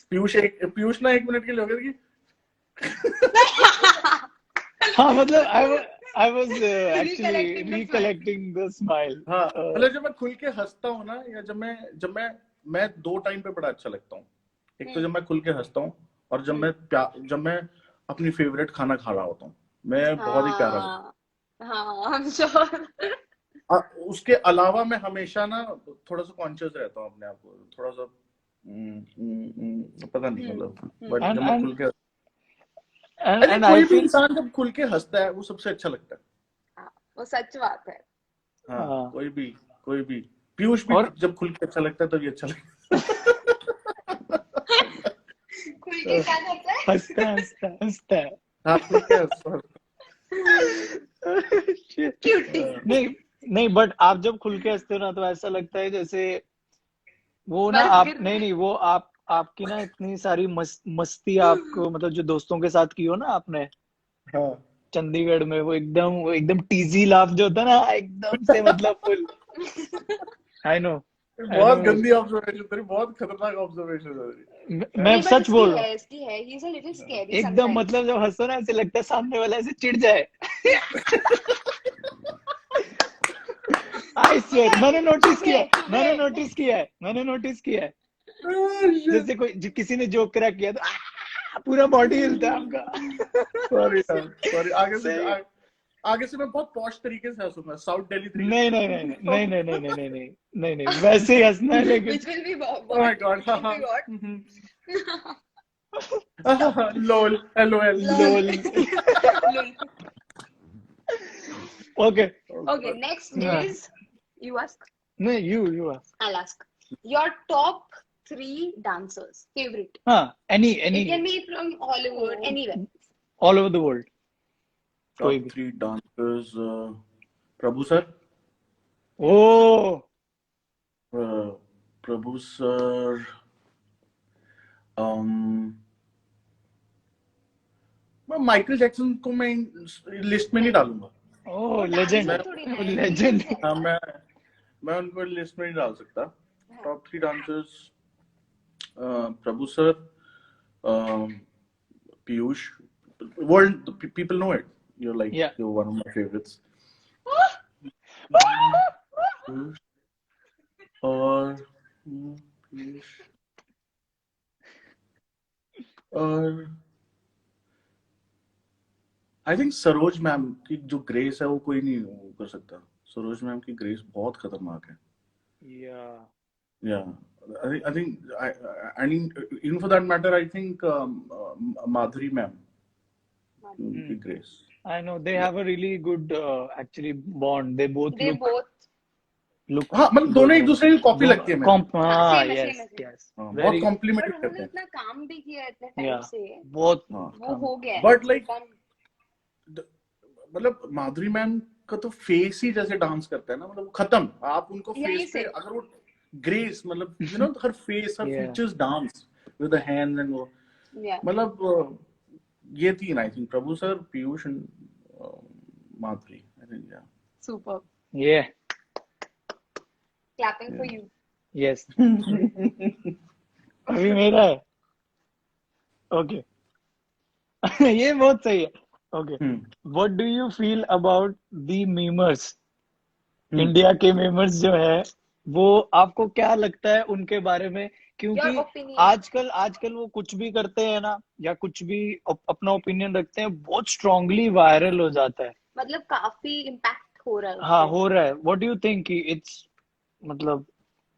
पीयूष ना 1 मिनट के लिए हो गया कि हाँ, मतलब I was actually recollecting the smile. हाँ, मतलब जब मैं खुल के हंसता हूँ ना, या जब मैं 2 टाइम पे बड़ा अच्छा लगता हूँ। एक तो जब मैं खुल के हंसता हूँ, और जब मैं अपनी फेवरेट खाना खा रहा होता हूँ, मैं बहुत ही प्यारा हूँ। हाँ, I'm sure. उसके अलावा मैं हमेशा ना थोड़ा सा कॉन्शियस रहता हूँ अपने आप को, थोड़ा सा पता नहीं मतलब, बट जब मैं खुल के and कोई I भी feel इंसान जब खुल के हंसता है वो सबसे अच्छा लगता है। वो सच बात है। हाँ, कोई भी पीयूष भी और जब खुल के अच्छा लगता है तब ये अच्छा लगता खुल के क्या करता है? हंसता है है। हाँ, खुल के हंसता क्यूटी। है। नहीं बट आप जब खुल के हंसते हो ना तो ऐसा लगता है जैसे वो ना आप बर्गर। नहीं वो आपकी ना इतनी सारी मस्ती आपको मतलब जो दोस्तों के साथ की हो ना आपने हाँ। चंडीगढ़ में वो एकदम टीजी लाफ जो होता ना एकदम से मतलब फुल आई नो बहुत गंदी ऑब्जर्वेशन तेरी, बहुत खतरनाक ऑब्जर्वेशन है। मैं नहीं बट सच बोल रहा हूँ इसकी है ही इज अ लिटिल स्कैरी एकदम समटाइम्स। मतलब जब हंसो ना ऐसे लगता है सामने वाला ऐसे चिढ़ जाए आई स्वेयर मैंने नोटिस किया है मैंने नोटिस किया है जैसे किसी ने जोक क्रैक किया तो पूरा बॉडी हिलता है आपका सॉरी यार, सॉरी। सही आगे से मैं बहुत पॉश तरीके से हंसूंगा, साउथ दिल्ली तरीके नहीं नहीं नहीं नहीं नहीं नहीं नहीं नहीं नहीं नहीं नहीं वैसे ही हंसना है लेकिन which will be what? Oh my God. Which will be what? Lol LOL। Lol Lol. Okay Okay, next हाँ is you ask. नहीं you I'll ask. Your top 3 dancers, favorite. हाँ any It can be from Hollywood, anywhere. All over the world कोई टॉप भी 3 डांसर्स, प्रभु सर। ओ प्रभु सर, मैं माइकल जैक्सन को मैं लिस्ट में नहीं डालूंगा। ओ वो लेजेंड dancer थोड़ी ना है, लेजेंड famous है। हाँ, मैं उनको लिस्ट में नहीं डाल सकता। Top 3 dancers, Prabhu sir, Piyush. World people know it, you're like या you're one of my favorites. Piyush और पीयूष और आई थिंक सरोज मैम की जो ग्रेस है वो कोई नहीं वो कर सकता। सरोज मैम की ग्रेस बहुत खतरनाक है। या Yeah, I think I mean even for that matter I think Madhuri ma'am की grace. I know they have a really good actually bond. They both They both look हाँ, मतलब दोनों एक दूसरे की कॉपी दोनों लगती है मेरे को। हाँ same है, yes same है, same है। yes हाँ, बहुत very but कॉम्प्लीमेंट करते उन्होंने हैं। इतना काम भी किया है इतने yeah टाइम से, बहुत हाँ, वो हो गया है। बट लाइक काम मतलब माधुरी मैम का तो फेस ही जैसे डांस करता है ना, मतलब खत्म। आप उनको यहीं फेस पे से अगर वो ग्रेस मतलब you know her face her yeah features dance with the hands and वो yeah मतलब ये तीन I think Prabhu sir, Piyush and Madhuri I think. या super yeah clapping for you. yes अभी मेरा है ओके ये बहुत सही है okay what do you feel about the memers India के मेमर्स जो है वो आपको क्या लगता है उनके बारे में Your क्योंकि opinion. आजकल वो कुछ भी करते हैं ना या कुछ भी अपना ओपिनियन रखते हैं बहुत स्ट्रांगली वायरल हो जाता है मतलब काफी इम्पैक्ट हो रहा है हाँ उससे। हो रहा है व्हाट डू यू थिंक कि इट्स मतलब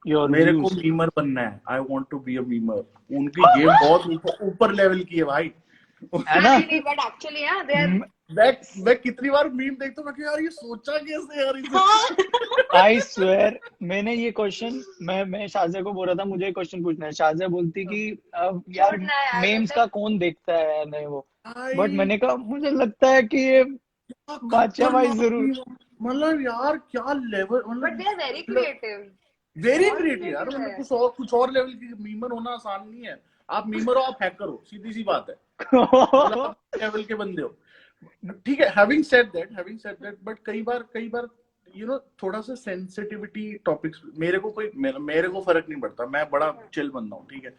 योर मेरे को व्यूज मीमर बनना है। I want to be a memer. उनकी गेम बहुत ऊपर लेवल की है भाई। है ना नहीं बट एक्चुअली यार दे आर मैं कितनी बार मीम देखता हूँ मैं यार ये सोचा कैसे यार इसे। आई स्वेयर मैंने ये क्वेश्चन मैं शाज़िया को बोल रहा था मुझे क्वेश्चन पूछना है शाज़िया बोलती कि अब यार छोड़ना है यार, मेम्स मतलब का कौन देखता है नहीं वो भाई बट मैंने कहा मुझे लगता है कि ये बादशाह भाई खतरनाक जरूर meme। मतलब यार क्या level, but they are very creative. Very बहुत क्रिएटिव यार। creative मतलब है। कुछ और लेवल की मीमर होना आसान नहीं है। आप मीमर हो, आप हैकर हो, सीधी सी बात है। मतलब आप लेवल के बंदे हो, ठीक है। हैविंग सेड दैट बट कई बार यू नो थोड़ा सा सेंसिटिविटी टॉपिक्स मेरे को फर्क नहीं पड़ता। मैं बड़ा चिल बंदा हूँ, ठीक है।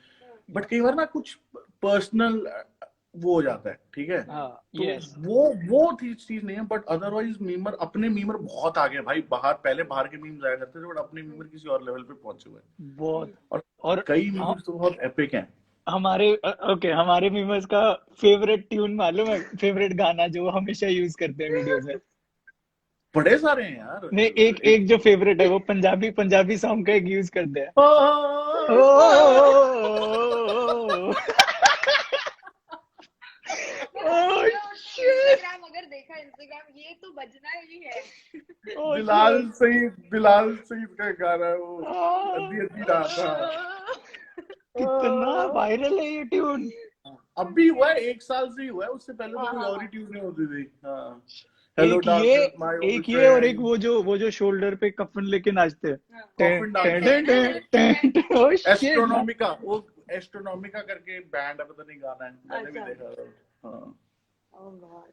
बट कई बार ना कुछ पर्सनल वो हो जाता है, ठीक है। तो yes वो चीज नहीं है। बट अदरवाइज मीमर अपने मीमर बहुत आगे हैं भाई। पहले बाहर के मीम्स आया करते थे बट अपने मीमर किसी और लेवल पे पहुंचे हुए हैं। बहुत और कई मीम्स तो बहुत एपिक हैं। हमारे मीमर्स का फेवरेट ट्यून मालूम है फेवरेट गाना जो वो हमेशा यूज करते हैं वीडियोस में बड़े सारे हैं यार। नहीं एक जो फेवरेट है वो पंजाबी सॉन्ग का एक यूज करते हैं इंस्टाग्राम अगर देखा इंस्टाग्राम, ये तो बजना ही है। बिलाल सईद का गाना है वो, अद्दी अद्दी रात था। कितना वायरल है ये ट्यून। अब भी हुआ है, 1 साल से ही हुआ है, उससे पहले तो कोई हाँ, और ही हाँ। ट्यून होती थी। हाँ, हेलो एक डार्कनेस माय ओल्ड एक ये और एक फ्रेंड, वो जो शोल्डर पे कफन लेके नाचते हैं। हाँ। कॉफिन टें डांसर, टें टें टें, oh shit, man. एस्ट्रोनॉमिका, वो एस्ट्रोनॉमिका करके बैंड है, पता नहीं गाना है, मैंने भी अच्छा। देखा था। हाँ। Oh God.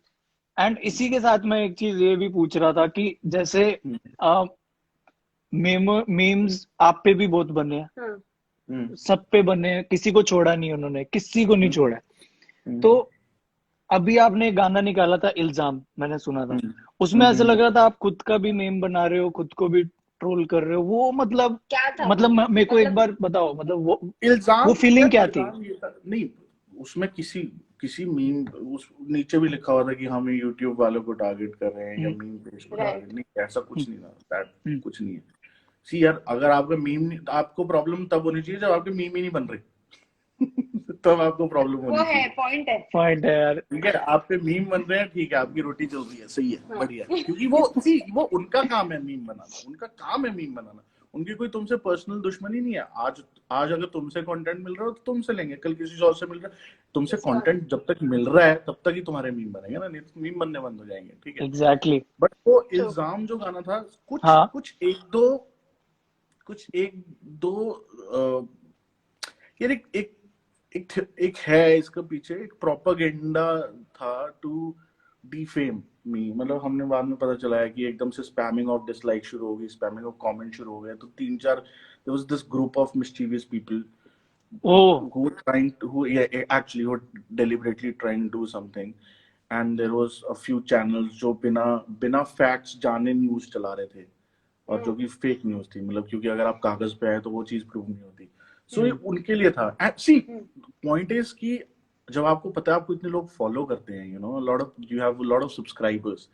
एंड इसी के साथ मैं एक चीज ये भी पूछ रहा था कि जैसे मीम्स आप पे भी बहुत बने हैं, हाँ। सब पे बने हैं, किसी को छोड़ा नहीं उन्होंने, किसी को नहीं छोड़ा। तो अभी आपने एक गाना निकाला था इल्जाम, मैंने सुना था, उसमें ऐसा लग रहा था आप खुद का भी मेम बना रहे हो, खुद को भी ट्रोल कर रहे हो। वो मतलब क्या था मतलब वो? मेरे को एक मतलब बार बताओ, मतलब वो इल्जाम फीलिंग क्या थी? इल्जाम ये था नहीं, उसमें किसी मीम उस नीचे भी लिखा हुआ था कि हम यूट्यूब वालों को टारगेट कर रहे हैं या मीम पेज को टारगेट, राइट। नहीं ऐसा कुछ नहीं था, दैट कुछ नहीं है। सी यार, अगर आपका मीम, आपको प्रॉब्लम तब होनी चाहिए जब आपके मीम ही नहीं बन रहे तब आपको प्रॉब्लम वो होनी है, चाहिए। पॉइंट है यार। ठीक है, आपके मीम बन रहे हैं, ठीक है, आपकी रोटी चल रही है, सही है, हाँ। बढ़िया है, क्योंकि वो उनका काम है मीम बनाना, उनका काम है मीम बनाना। उनकी कोई तुमसे पर्सनल दुश्मनी नहीं है। आज अगर तुमसे कंटेंट मिल रहा हो तो तुमसे लेंगे, कल किसी और से मिल रहा है, तुमसे कंटेंट जब तक मिल रहा है तब तक ही तुम्हारे मीम बनेंगे ना, नहीं तो मीम बनने बंद हो जाएंगे। ठीक है, एग्जैक्टली। बट वो इल्जाम जो गाना था, हाँ, कुछ एक दो यार, एक है इसका पीछे एक प्रोपागेंडा था टू डिफेम मी। मतलब हमने बाद में पता चला है कि एकदम से स्पैमिंग ऑफ डिसलाइक शुरू हो गई, स्पैमिंग ऑफ कमेंट शुरू हो गया, तो 3-4 there was this group of mischievous people ओ who were trying to, who yeah, actually who were deliberately trying to do something, and there was a few channels जो बिना बिना फैक्ट्स जाने न्यूज चला रहे थे, और जो कि फेक न्यूज थी, मतलब क्योंकि अगर आप कागज पे आए तो वो चीज प्रूव नहीं होती। सो ये उनके लिए था। सी पॉइंट इज कि जब आपको पता है आपको इतने लोग फॉलो करते हैं, you have lot of subscribers,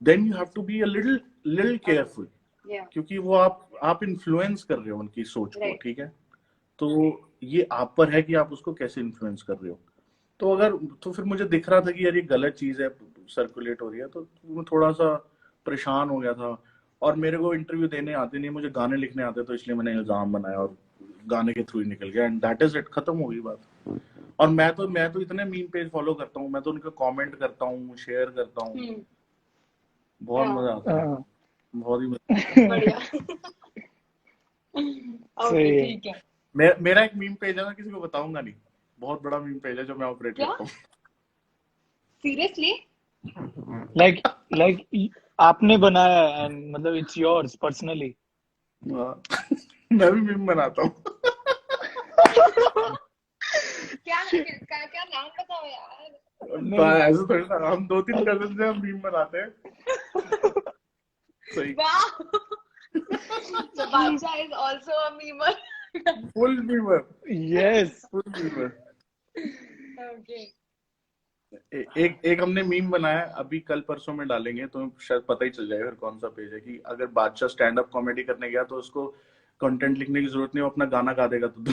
then you have to be a little careful, क्योंकि वो आप इन्फ्लुएंस कर रहे हो उनकी सोच को। ठीक है, तो ये आप पर है कि आप उसको कैसे इन्फ्लुएंस कर रहे हो। तो फिर मुझे दिख रहा था कि यार ये गलत चीज है, सर्कुलेट हो रही है, तो मैं थोड़ा सा परेशान हो गया था। और मेरे को इंटरव्यू देने आते नहीं, मुझे गाने लिखने आते, तो इसलिए मैंने इल्जाम बनाया और गाने के थ्रू ही निकल गया, एंड दैट इज इट, खत्म हो गई बात। और मैं तो इतने मीम पेज फॉलो करता हूँ, मैं तो उनके कमेंट करता हूँ, शेयर करता हूँ, बहुत मजा आता है, बहुत ही मजा। बढ़िया। ओके, ठीक है। मेरा एक मीम पेज है, मैं किसी को बताऊंगा नहीं, बहुत बड़ा मीम पेज है जो मैं ऑपरेट करता हूँ। सीरियसली? लाइक आपने बनाया है, and मतलब इट्स योर्स पर्सनली। मैं भी मीम बनाता हूँ। क्या नाम बताओ यार। ऐसे थोड़ी ना, हम 2-3 कजिन से हम मीम बनाते हैं। सही। So Bacha is also a memer. Full memer. Yes. Full memer. Okay. एक हमने मीम बनाया, अभी कल परसों में डालेंगे, तो शायद पता ही चल जाएगा फिर कौन सा पेज है, कि अगर बादशाह स्टैंड अप कॉमेडी करने गया तो उसको कंटेंट लिखने की जरूरत नहीं, वो अपना गाना गा देगा। तो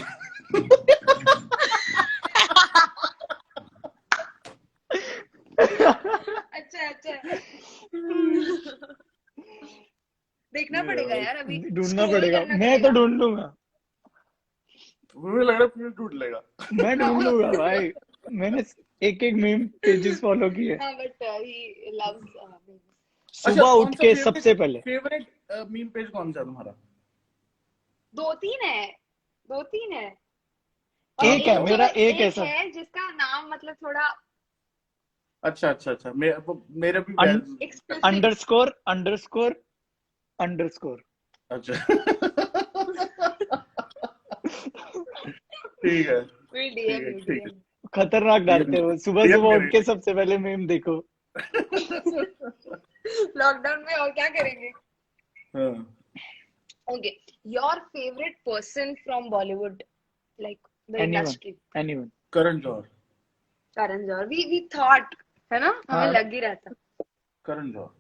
अच्छा। देखना पड़ेगा यार, अभी ढूंढना पड़ेगा, मैं तो ढूंढ लूंगा। मुझे लग रहा है फिर ढूंढ लेगा। मैं ढूंढ लूंगा भाई, मैंने एक मीम पेजेस फॉलो किए। हाँ, बट ही लव्स सुबह उठ के सबसे पहले फेवरेट मीम पेज कौन सा है तुम्हारा? 2-3 है। एक है मेरा, एक ऐसा है जिसका नाम मतलब थोड़ा अच्छा, मेरा भी अंडरस्कोर। अच्छा। ठीक है, खतरनाक डालते हो, सुबह उठ के सबसे पहले मीम देखो। लॉकडाउन में और क्या करेंगे। Okay, your favourite person from Bollywood, like the industry? Anyone. Karan Johar. We thought, है ना, हमें लग ही रहा था। Karan Johar,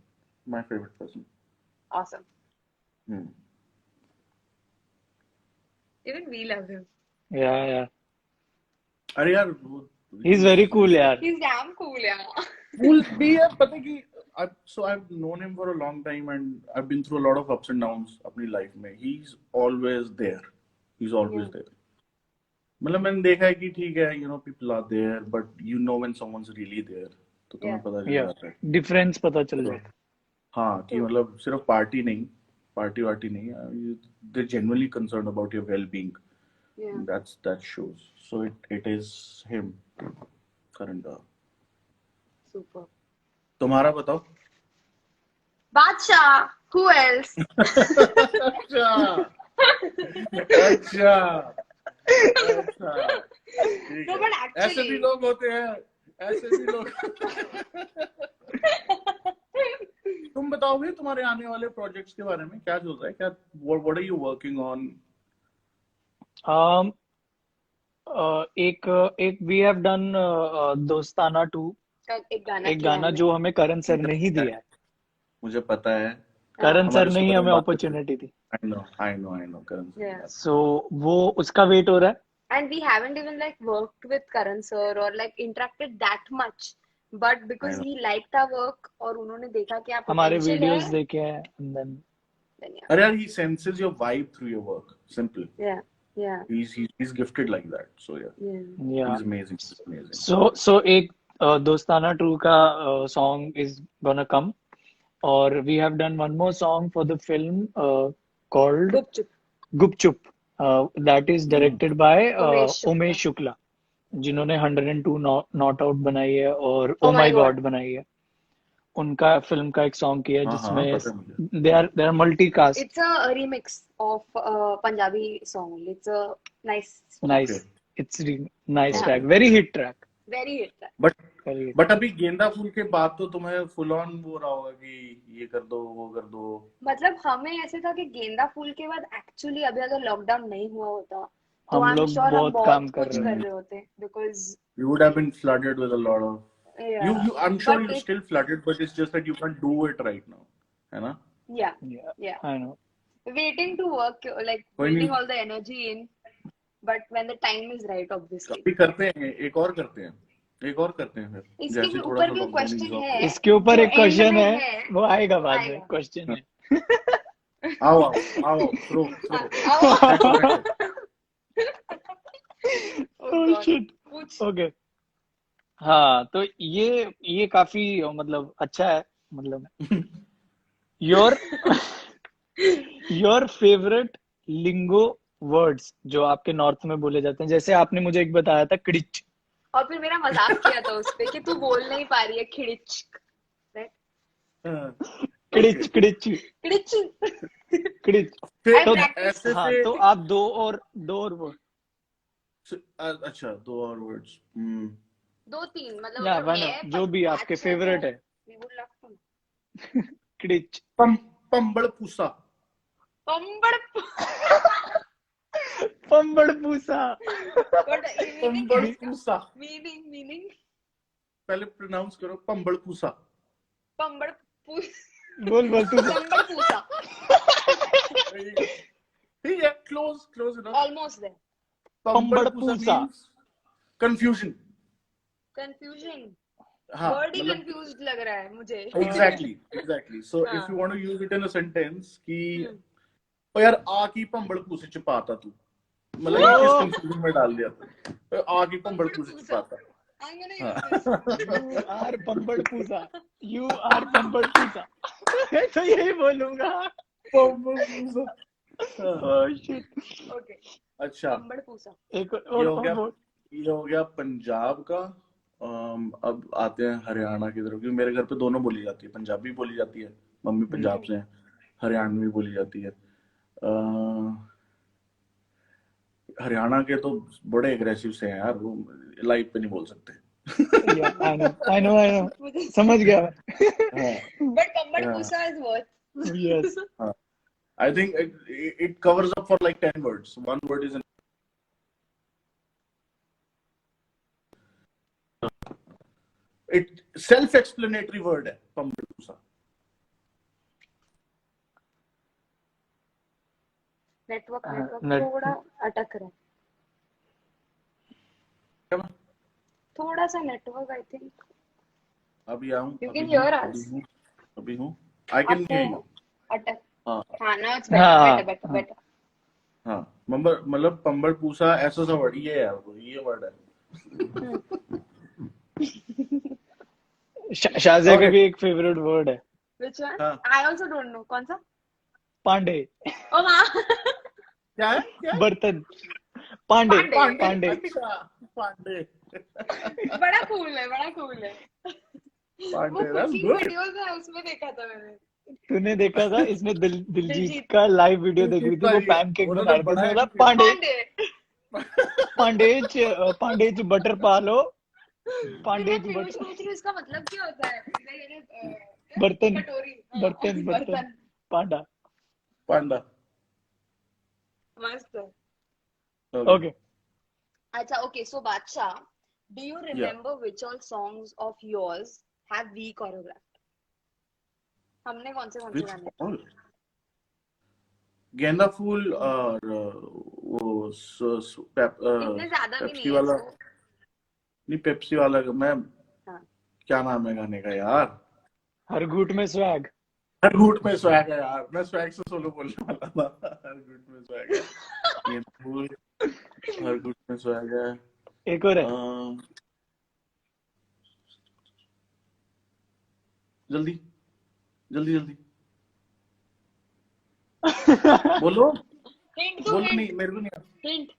my favourite person. Awesome. Even we love him. Yeah अरे यार, ही इज वेरी कूल यार। ही इज डैम कूल यार। फुल भी है, पता है कि I've known him for a long time and I've been through a lot of ups and downs अपनी लाइफ में. He's always there. He's always Yeah. there. मतलब मैंने देखा है कि ठीक है, people are there, but when someone's really there, तो तुम्हें Yeah. पता चल या जाता है. डिफरेंस पता चल तो जाता हाँ, कि True. मतलब सिर्फ पार्टी वार्टी नहीं, they're genuinely concerned about your well-being. Yeah. That shows. So it is him, Karan Dar. Super. तुम्हारा बताओ. Badshah. Who else? अच्छा अच्छा अच्छा, ठीक No, है. but ऐसे भी actually, लोग होते हैं, ऐसे भी लोग. तुम बताओ भाई, तुम्हारे आने वाले प्रोजेक्ट्स के बारे में क्या चल रहा है, क्या what are you working on? um एक वी हैव डन दोस्ताना 2, एक गाना एक किया गाना हमने. जो हमें करण सर ने ही दिया है. मुझे पता है, करण सर हमारे ने ही सुबह हमें बात होती opportunity the. I know Karan sir. Yeah. सो वो उसका वेट हो रहा है. And we haven't even like worked with Karan sir or like interacted that much. But I because no. he liked our work और उन्होंने देखा कि आप हमारे potential वीडियोस है, देखे हैं and then then yeah. अरे यार, he senses your vibe through your work. Simple. Yeah. Yeah. He's gifted like that. So yeah, Yeah. या he's amazing. He's amazing. सो एक दोस्ताना 2 का सॉन्ग इज गोना कम, और we have done one more song for the film called Gupchup. Gupchup, that is directed by Umesh Shukla. Umesh Shukla, जिन्होंने 102 नॉट आउट बनाई है और Oh oh my my God. God बनाई है. उनका फिल्म का एक सॉन्ग किया है हाँ हाँ, जिसमें पता है मुझे. They are multi cast. It's a remix of a Punjabi song. It's a nice song. Nice. Okay. It's nice Yeah. Track, Okay. Very hit track, Very hit track. But very hit. But अभी गेंदा फूल के बाद तो तुम्हें फुल ऑन वो रहा होगा कि ये कर दो, वो कर दो. मतलब हमें ऐसे था कि गेंदा फूल के बाद एक्चुअली अभी अगर लॉकडाउन नहीं हुआ होता तो हम आई एम लोग श्योर हम बहुत काम बहुत कर कुछ रहे कर हैं. रहे होते because You would have been flooded with a lot of. yeah I'm sure but you're it still flooded, but it's just that you can't do it right now. है ना? yeah Yeah, yeah I know. waiting to work like कोई building नहीं, all the energy in but when the time is right obviously. अभी करते हैं, एक और करते हैं फिर, इसके जैसे भी थोड़ा ऊपर सा भी लॉकडाउन क्वेश्चन ईज ऑफ है हो. इसके ऊपर जो एक एंड क्वेश्चन में है, है वो आएगा वो बाद में. आएगा. क्वेश्चन है. आओ आओ, थ्रो हाँ, थ्रो. आओ. That's it. Oh Oh God. shit. पूछ. ओके. हाँ, तो ये काफी मतलब अच्छा है. मतलब your your favourite lingo words जो आपके नॉर्थ में बोले जाते हैं. जैसे आपने मुझे एक बताया था, क्रिच. और फिर मेरा मजाक किया था उस पे कि तू बोल नहीं पा रही है खिड़िच. क्रिच क्रिच खिड़िच. क्रिच. फिर I तो practiced. ऐसे हाँ, से. तो आप दो और वर्ड. अच्छा, 2 और वर्ड्स. 2-3 मतलब या अगर वन है जो भी आपके अच्छा फेवरेट तो है. we would love to know. क्रिच. पंबड़ Pusa. पंबड़. पंबड़ पूसा. But meaning पंबड़ क्या? पूसा. meaning पहले प्रोनाउंस करो, पंबड़ पूसा. पंबड़ पूस. बोल तू. पंबड़ पूसा. ठीक है, क्लोज इनफ. Almost there. पंबड़ पंबड़ पूसा पूसा. Means confusion. Confusion. हाँ, Word ही मतलब confused लग रहा है मुझे. exactly. So if you want to use it in a sentence कि ओ यार, आ की पंबड़ पूसे च पाता तू, मतलब ये किस कंफ्यूजन में डाल दिया तू. आ की पंबड़ पूसे च पाता. I'm gonna use this. You are पंबड़ Pusa. You are पंबड़ Pusa. मैं तो यही बोलूंगा. पंबड़ पूसा. Oh shit. Okay. अच्छा, पंबड़ पूसा. एक ये हो गया, और ये हो गया पंजाब का. अब आते हैं हरियाणा की तरफ, क्योंकि मेरे घर पे दोनों बोली जाती है, पंजाबी बोली जाती है, मम्मी पंजाब से है, हरियाणवी बोली जाती है. हरियाणा के तो बड़े एग्रेसिव से हैं यार, वो लाइव पे नहीं बोल सकते. I know. समझ गया. But पंबड़ Pusa is worth. Yes. I think it covers up for like 10 words. One word is it self-explanatory word है पंबड़ पूसा. नेटवर्क net- थोड़ा अटक रहा है. थोड़ा सा नेटवर्क आई थिंक. अभी आऊं, You अभी can हूँ, hear अभी us. हूँ, अभी हूँ। I can hear you. आपको अटक हाँ हाँ now it's better हाँ better हाँ better. हाँ, मतलब पंबड़ पूसा ऐसा सा वर्ड ये है, ये वर्ड है। शाज़िया का ओके। भी एक फेवरेट वर्ड है, Which one? हाँ, I also don't know. कौन सा? पांडे। Oh हाँ. क्या है, क्या है? बर्तन, पांडे पांडे. पांडे, पांडे। अच्छा पांडे। बड़ा cool है, बड़ा cool है. वो Pandey, that's cooking good. Videos है उसमें देखा था मैंने. तूने देखा था इसने दिलजीत दिलजीत. का लाइव वीडियो देखी थी, वो पैनकेक उन्होंने बना रहे थे, बड़ा इसने बोला एजुकेट। पांडे पांडे. पांडेज बटर पालो, फिर मैं पांडेज पीयूष बटर, पूछ रही हूँ इसका मतलब क्या होता है. क्या? बर्तन कटोरी. हाँ, बर्तन बर्तन, बर्तन. पांडा। पांडा। मस्त है. ओके। ओके, अच्छा okay so बादशाह, do you या remember which all songs of yours have we choreographed? हमने कौन से विच गाने? ऑल? गेंदा फूल और वो इतने ज्यादा भी पेप्सी नहीं है वाला, सो. नहीं पेप्सी वाला मैं, हाँ. क्या नाम है गाने का यार? हर घूट में स्वैग। हर घूट में स्वैग है यार, मैं स्वैग से सोलो बोलने वाला था। हर घूट में स्वैग है, गेंदा फूल, हर घूट में स्वैग है। एक और है, जल्दी जल्दी जल्दी बोलो। हिंट दो बोलो, हिंट. नहीं मेरे को नहीं आता। हिंट.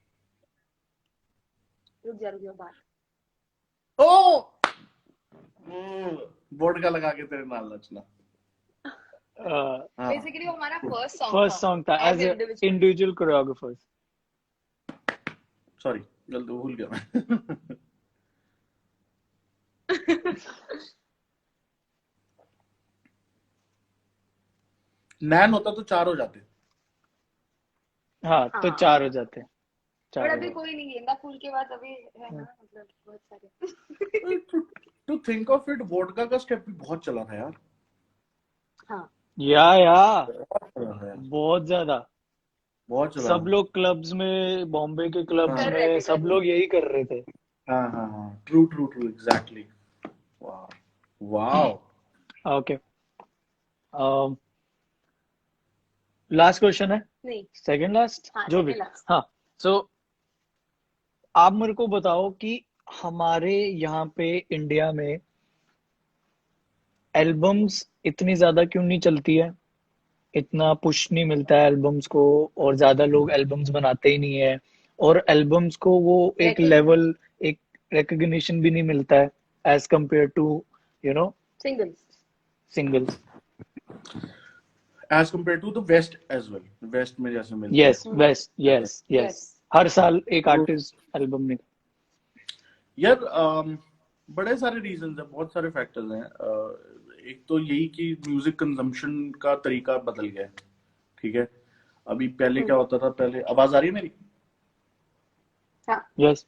रुक जा बात. ओ बोर्ड का लगा के तेरे नाल नचना। हाँ बेसिकली वो हमारा फर्स्ट सॉन्ग फर्स्ट था सॉन्ग था as as individual. Individual choreographers. Sorry, जल्दी भूल गया मैं। नैन होता तो 4 हो जाते। हाँ तो हाँ 4 हो जाते, बट 4 हो अभी जाते। कोई नहीं. गेंदा फूल के बाद अभी है ना, मतलब बहुत सारे. To think of it, vodka का स्टेप भी बहुत चला था यार। हाँ. या बहुत चला था यार, बहुत ज्यादा। बहुत चला सब था। लोग क्लब्स में, बॉम्बे के क्लब्स हाँ कर रहे में थे सब लोग यही कर रहे थे। हाँ हाँ हाँ, ट्रू ट्रू ट्रू, एग्जैक्टली। वाह, वाओ। ओके, लास्ट क्वेश्चन है, नहीं. सेकंड लास्ट हाँ जो भी। Second last. हाँ, सो आप मेरे को बताओ कि हमारे यहाँ पे इंडिया में एल्बम्स इतनी ज्यादा क्यों नहीं चलती है, इतना पुश नहीं मिलता है एल्बम्स को, और ज्यादा लोग एल्बम्स बनाते ही नहीं है, और एल्बम्स को वो एक रेकग्निशन. लेवल, एक रिकग्निशन भी नहीं मिलता है as compare to you know singles. Singles. As compare to the west as well, west में जैसे मिलता यस वेस्ट, है। Yes yes, yes. हर साल एक तो आर्टिस्ट एल्बम निकल। यार बड़े सारे रीजंस हैं, बहुत सारे फैक्टर्स हैं। एक तो यही कि म्यूजिक कंजम्पशन का तरीका बदल गया है, ठीक है। अभी पहले क्या होता था, पहले आवाज आ रही है मेरी? हाँ. यस,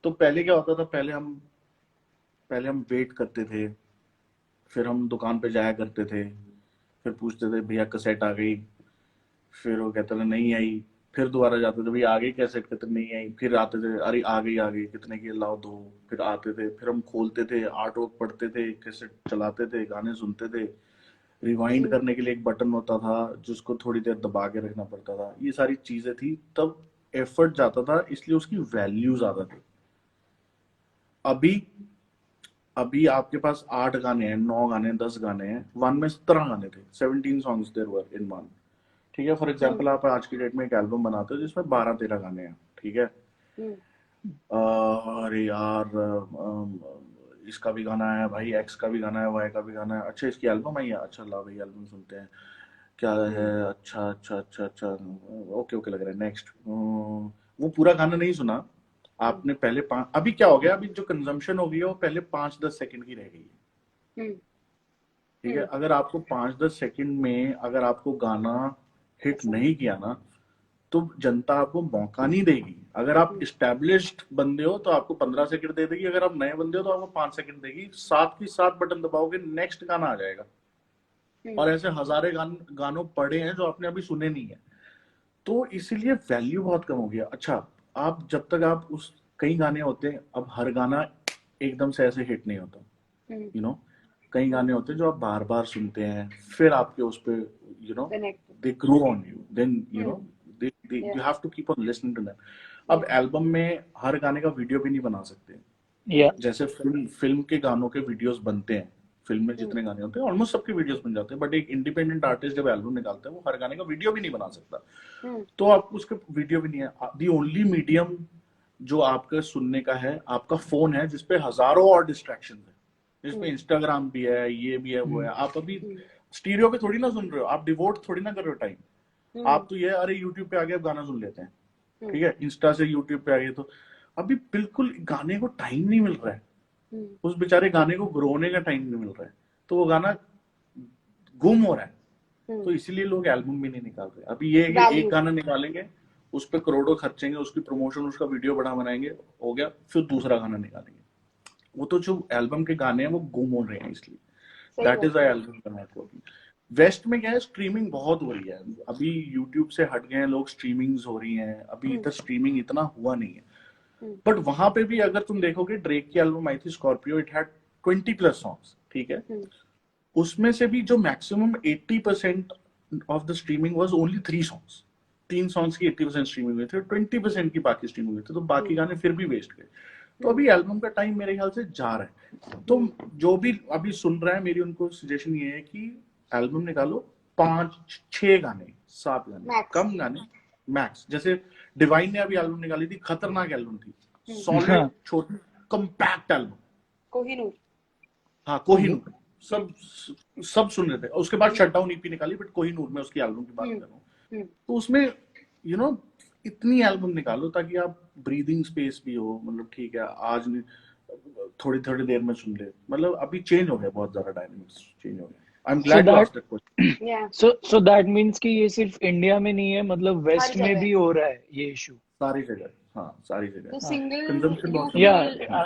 तो पहले क्या होता था, पहले हम वेट करते थे, फिर हम दुकान पे जाया करते थे, फिर पूछते थे भैया कैसेट आ गई, फिर वो कहते थे नहीं आई, फिर दोबारा जाते थे भैया आ गई कैसेट, कहते नहीं आई, फिर आते थे अरे आ गई कितने की, लाओ दो, फिर आते थे, फिर हम खोलते थे, आर्ट वर्क पढ़ते थे, कैसेट चलाते थे, गाने सुनते थे, रिवाइंड करने के लिए एक बटन होता था जिसको थोड़ी देर दबा के रखना पड़ता था, ये सारी चीजें थी, तब एफर्ट जाता था, इसलिए उसकी वैल्यू ज्यादा थी। अभी अभी आपके पास 8 गाने हैं, 9 गाने हैं, 10 गाने हैं, वन में 17 गाने थे, 17 songs there were in one, ठीक है। फॉर एग्जाम्पल आप आज की डेट में एक एल्बम बनाते हो जिसमें 12-13 गाने हैं, ठीक है। अरे यार इसका भी गाना है भाई, एक्स का भी गाना है, वाई का भी गाना है, अच्छा इसकी एल्बम आई है, अच्छा ला भाई एल्बम सुनते हैं, क्या है, अच्छा अच्छा अच्छा अच्छा, ओके ओके लग रहा है, नेक्स्ट। वो पूरा गाना नहीं सुना आपने, पहले 5, अभी क्या हो गया, अभी जो कंजम्पशन हो गई है वो पहले 5-10 सेकंड की रह गई है, ठीक है। अगर आपको 5-10 सेकंड में अगर आपको गाना हिट नहीं किया ना, तो जनता आपको मौका नहीं देगी। अगर आप इस्टेब्लिश्ड बंदे हो तो आपको 15 सेकंड दे देगी, अगर आप नए बंदे हो तो आपको 5 सेकंड देगी, साथ की साथ बटन दबाओगे नेक्स्ट गाना आ जाएगा। और ऐसे हजारे गानों पड़े हैं जो आपने अभी सुने नहीं है, तो इसीलिए वैल्यू बहुत कम हो गया। अच्छा, आप जब तक आप उस, कई गाने होते हैं, अब हर गाना एकदम से ऐसे हिट नहीं होता, यू नो कई गाने होते हैं जो आप बार बार सुनते हैं, फिर आपके उस पे you know Connect. They grow on you, then you know they Yeah. You have to keep on listening to them. अब एल्बम में हर गाने का वीडियो भी नहीं बना सकते, या जैसे फिल्म के गानों के वीडियोस बनते हैं, फिल्म में जितने गाने होते हैं ऑलमोस्ट सबके वीडियोस बन जाते हैं, बट एक इंडिपेंडेंट आर्टिस्ट जब एल्बम निकालता है वो हर गाने का वीडियो भी नहीं बना सकता, तो आपको उसके वीडियो भी नहीं है। दी ओनली मीडियम जो आपका सुनने का है आपका फोन है, जिसपे हजारों और डिस्ट्रैक्शन है, जिसपे इंस्टाग्राम भी है, ये भी है, वो है। आप अभी स्टीरियो पे थोड़ी ना सुन रहे हो, आप डिवोट थोड़ी ना कर रहे हो टाइम, आप तो ये अरे यूट्यूब पे आ गए अब गाना सुन लेते हैं, ठीक है, इंस्टा से यूट्यूब पे आ गए, तो अभी बिल्कुल गाने को टाइम नहीं मिल रहा है, उस बेचारे गाने को ग्रोने का टाइम नहीं मिल रहा है, तो वो गाना गुम हो रहा है, तो इसीलिए लोग एल्बम भी नहीं निकाल रहे। अभी ये है कि एक गाना निकालेंगे, उस पर करोड़ों खर्चेंगे, उसकी प्रमोशन, उसका वीडियो बड़ा बनाएंगे, हो गया, फिर दूसरा गाना निकालेंगे। वो तो जो एल्बम के गाने हैं वो गुम हो रहे हैं, इसलिए दैट इज एल्बम का नेटवर्किंग। वेस्ट में क्या है, स्ट्रीमिंग बहुत हो रही है, अभी यूट्यूब से हट गए हैं लोग, स्ट्रीमिंग्स हो रही हैं, अभी इधर स्ट्रीमिंग इतना हुआ नहीं है, बट वहां पे भी अगर तुम देखोगे, ड्रेक की एल्बम आई थी स्कॉर्पियो, इट हैड 20+ सॉन्ग्स, ठीक है, उसमें से भी जो maximum 80% of the streaming was only 3 songs, 3 songs की 80% स्ट्रीमिंग हुई थी, 20% की बाकी स्ट्रीमिंग हुई थी, तो बाकी गाने फिर भी वेस्ट गए। तो अभी एल्बम का टाइम मेरे ख्याल से जा रहा है, तो जो भी अभी सुन रहा है, मेरी उनको सजेशन ये है कि एल्बम निकालो, 5-6 गाने, 7 गाने, कम गाने मैक्स। जैसे डिवाइन ने अभी एल्बम निकाली थी, खतरनाक एल्बम थी, सॉलिड, छोटी, कम्पैक्ट एल्बम, कोहिनूर, हाँ कोहिनूर, सब सुन रहे थे। उसके बाद शटडाउन ईपी निकाली, बट कोहिनूर में उसकी एल्बम की बात कर रहा हूँ, तो उसमें यू नो इतनी एल्बम निकालो ताकि आप ब्रीदिंग स्पेस भी हो, मतलब ठीक है आज नहीं, थोड़ी थोड़ी देर में सुन ले, मतलब अभी चेंज हो गया, बहुत ज्यादा डायनामिक्स चेंज हो गया। I am glad you asked that question. So that means कि ये सिर्फ इंडिया में नहीं है, मतलब वेस्ट में भी हो रहा है ये इशू सारी जगह, हाँ सारी जगह, सिंगल कंजम्पशन बहुत,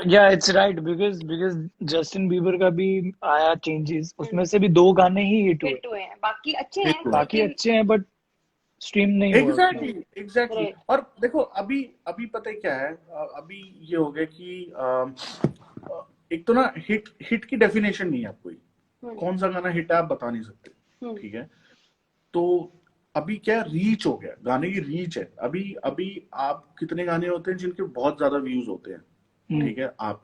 या it's right, because Justin Bieber का भी आया चेंजेस, उसमें से भी 2 गाने ही हिट हुए हैं, बाकी अच्छे हैं बट स्ट्रीम नहीं हुआ। एग्जैक्टली। और देखो अभी पता है क्या है, अभी ये हो गया कि एक तो ना हिट की डेफिनेशन नहीं है, आप कोई कौन सा गाना हिट है आप बता नहीं सकते, ठीक है, तो अभी क्या रीच हो गया, गाने की रीच है। अभी आप कितने गाने होते हैं जिनके बहुत ज्यादा व्यूज होते हैं, ठीक है, आप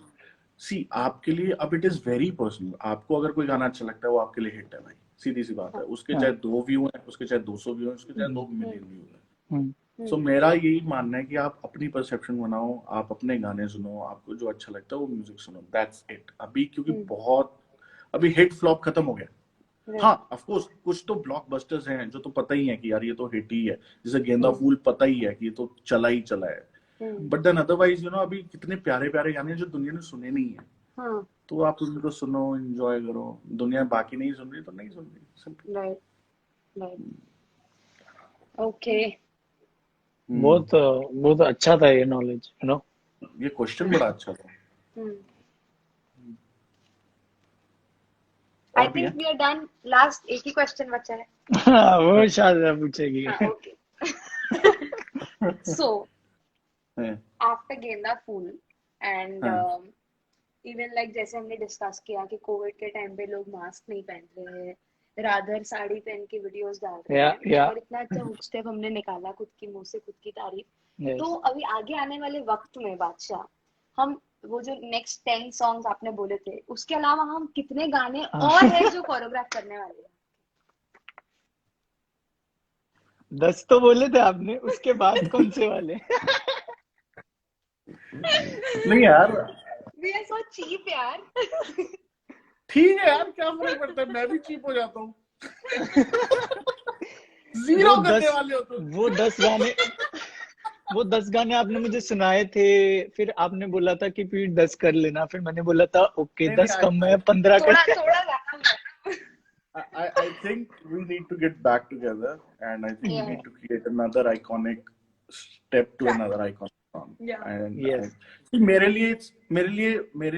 आपके लिए अब इट इज वेरी पर्सनल, आपको अगर कोई गाना अच्छा लगता है वो आपके लिए हिट है भाई, सीधी सी बात है, उसके चाहे 2 व्यू हैं, उसके चाहे 200 व्यू हैं, उसके चाहे 2 मिलियन व्यू हैं। सो मेरा यही मानना है कि आप अपनी परसेप्शन बनाओ, आप अपने गाने सुनो, आपको जो अच्छा लगता है वो म्यूजिक सुनो, दैट्स इट। अभी क्योंकि बहुत अभी हिट फ्लॉप खत्म हो गया। हाँ ऑफ कोर्स कुछ तो ब्लॉकबस्टर्स हैं जो तो पता ही है कि यार ये तो हिट ही है, जैसे गेंदा फूल पता ही है कि ये तो चला ही चला है, बट देन अदरवाइज अभी कितने प्यारे प्यारे गाने जो दुनिया ने सुने नहीं है, तो आप उनको सुनो, एंजॉय करो, दुनिया बाकी नहीं सुन रही तो नहीं सुन रही, सिंपल। राइट, ओके, बहुत अच्छा था ये नॉलेज, ये क्वेश्चन बड़ा अच्छा था। I think we are done, last एक ही क्वेश्चन बचा है। वो शायद पूछेगी। ओके, सो आफ्टर गेंदा फूल एंड इवन लाइक जैसे हमने डिस्कस किया कि कोविड के टाइम पे लोग मास्क नहीं पहन रहे हैं, राधर साड़ी पहन के वीडियोस डाल रहे हैं, और इतना अच्छा हुक स्टेप हमने निकाला खुद की मुंह से, खुद की तारीफ। तो अभी आगे आने वाले वक्त में बादशाह, हम वो जो नेक्स्ट 10 सॉन्ग्स आपने बोले थे, उसके अलावा हम कितने गाने और हैं जो कोरियोग्राफ करने वाले हैं? 10 तो बोले थे आपने, उसके बाद कौन से वाले? नहीं यार, We are so cheap यार। ठीक है यार, क्या फर्क पड़ता है, मैं भी चीप हो जाता हूँ। 0 करने वाले हो तुम। वो 10 गाने आपने मुझे सुनाए थे, फिर आपने बोला था कि फिर 10 कर लेना, फिर मैंने बोला था ओके 10 कम है, 15 कर। I think we need to get back together, and I think we need to create another iconic step to another iconic song. And yes. मेरे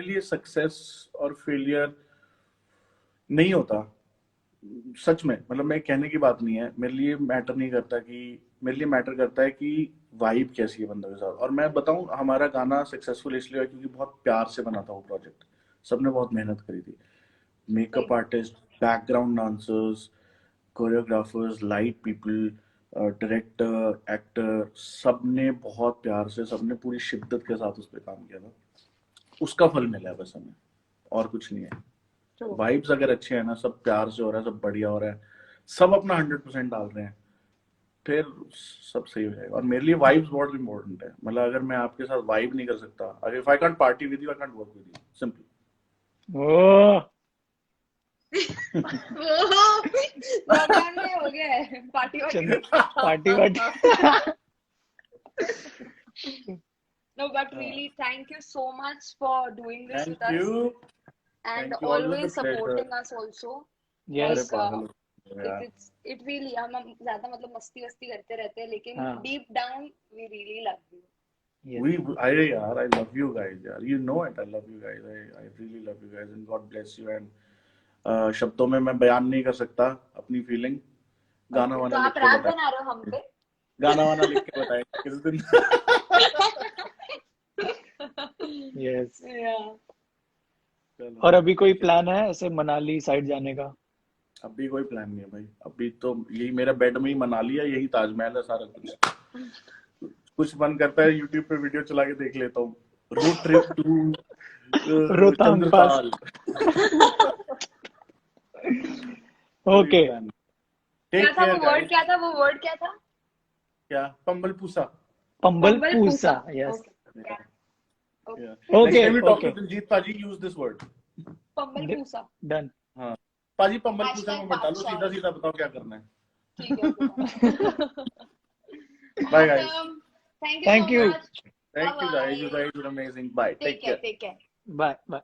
लिए सक्सेस और फेलियर नहीं होता, सच में, मतलब मैं कहने की बात नहीं है, मेरे लिए मैटर नहीं करता कि, मेरे लिए मैटर करता है कि वाइब कैसी है बंदों के साथ। और मैं बताऊं, हमारा गाना सक्सेसफुल इसलिए है क्योंकि बहुत प्यार से बना था वो प्रोजेक्ट, सबने बहुत मेहनत करी थी। Makeup artist, background dancers, choreographers, light people, director, actor, सबने बहुत प्यार से, सबने पूरी शिद्दत के साथ उस पर काम किया था। उसका फल मिला है बस हमें, और कुछ नहीं है। वाइब्स अगर अच्छे हैं ना, सब प्यार से हो रहा है, सब बढ़िया हो रहा है, सब अपना 100% डाल रहे हैं, फिर सब सही हो जाएगा। और मेरे लिए वाइब्स बहुत इंपॉर्टेंट है। मतलब अगर मैं आपके साथ वाइब नहीं कर सकता, अगर if I can't party with you, I can't work with you, simple. Oh lockdown में हो गया है पार्टी पार्टी वार्टी। No, but really, thank you so much for doing this with Thank you. us and Thank you. Always a always pleasure. supporting us also. Yes. Like, it really, हम ज्यादा मतलब मस्ती वस्ती करते रहते हैं, लेकिन deep down we really love you. Yes. I love you guys, yaar. You know it. I love you guys. I really love you guys, and God bless you. And शब्दों में मैं बयान नहीं कर सकता अपनी फीलिंग। गाना वाना तो लिख आप के रैप बना रहे हो हम पे? गाना वाना लिख के बताएंगे किस दिन। Yes. Yeah. और अभी कोई प्लान है ऐसे मनाली साइड जाने का? अभी कोई प्लान नहीं है भाई। अभी तो यही मेरा बेड में ही मनाली है, यही ताजमहल है, सारा कुछ। कुछ मन करता है यूट्यूब पे वीडियो चला के देख लेता हूँ। Road trip to Rohtang pass. Okay. क्या था वो वर्ड, क्या था वो वर्ड, क्या था? क्या? पंबलपूसा। पंबलपूसा, yes. Okay. Okay. Next time you talk to Diljit Paji, use this word. पंबलपूसा। Done. हाँ। पाजी पंबलपूसा में मत डालो, सीधा सीधा बताओ क्या करना है। ठीक है। Bye guys. Thank you so much. Thank you guys. You guys are amazing. Bye. Take care. Bye.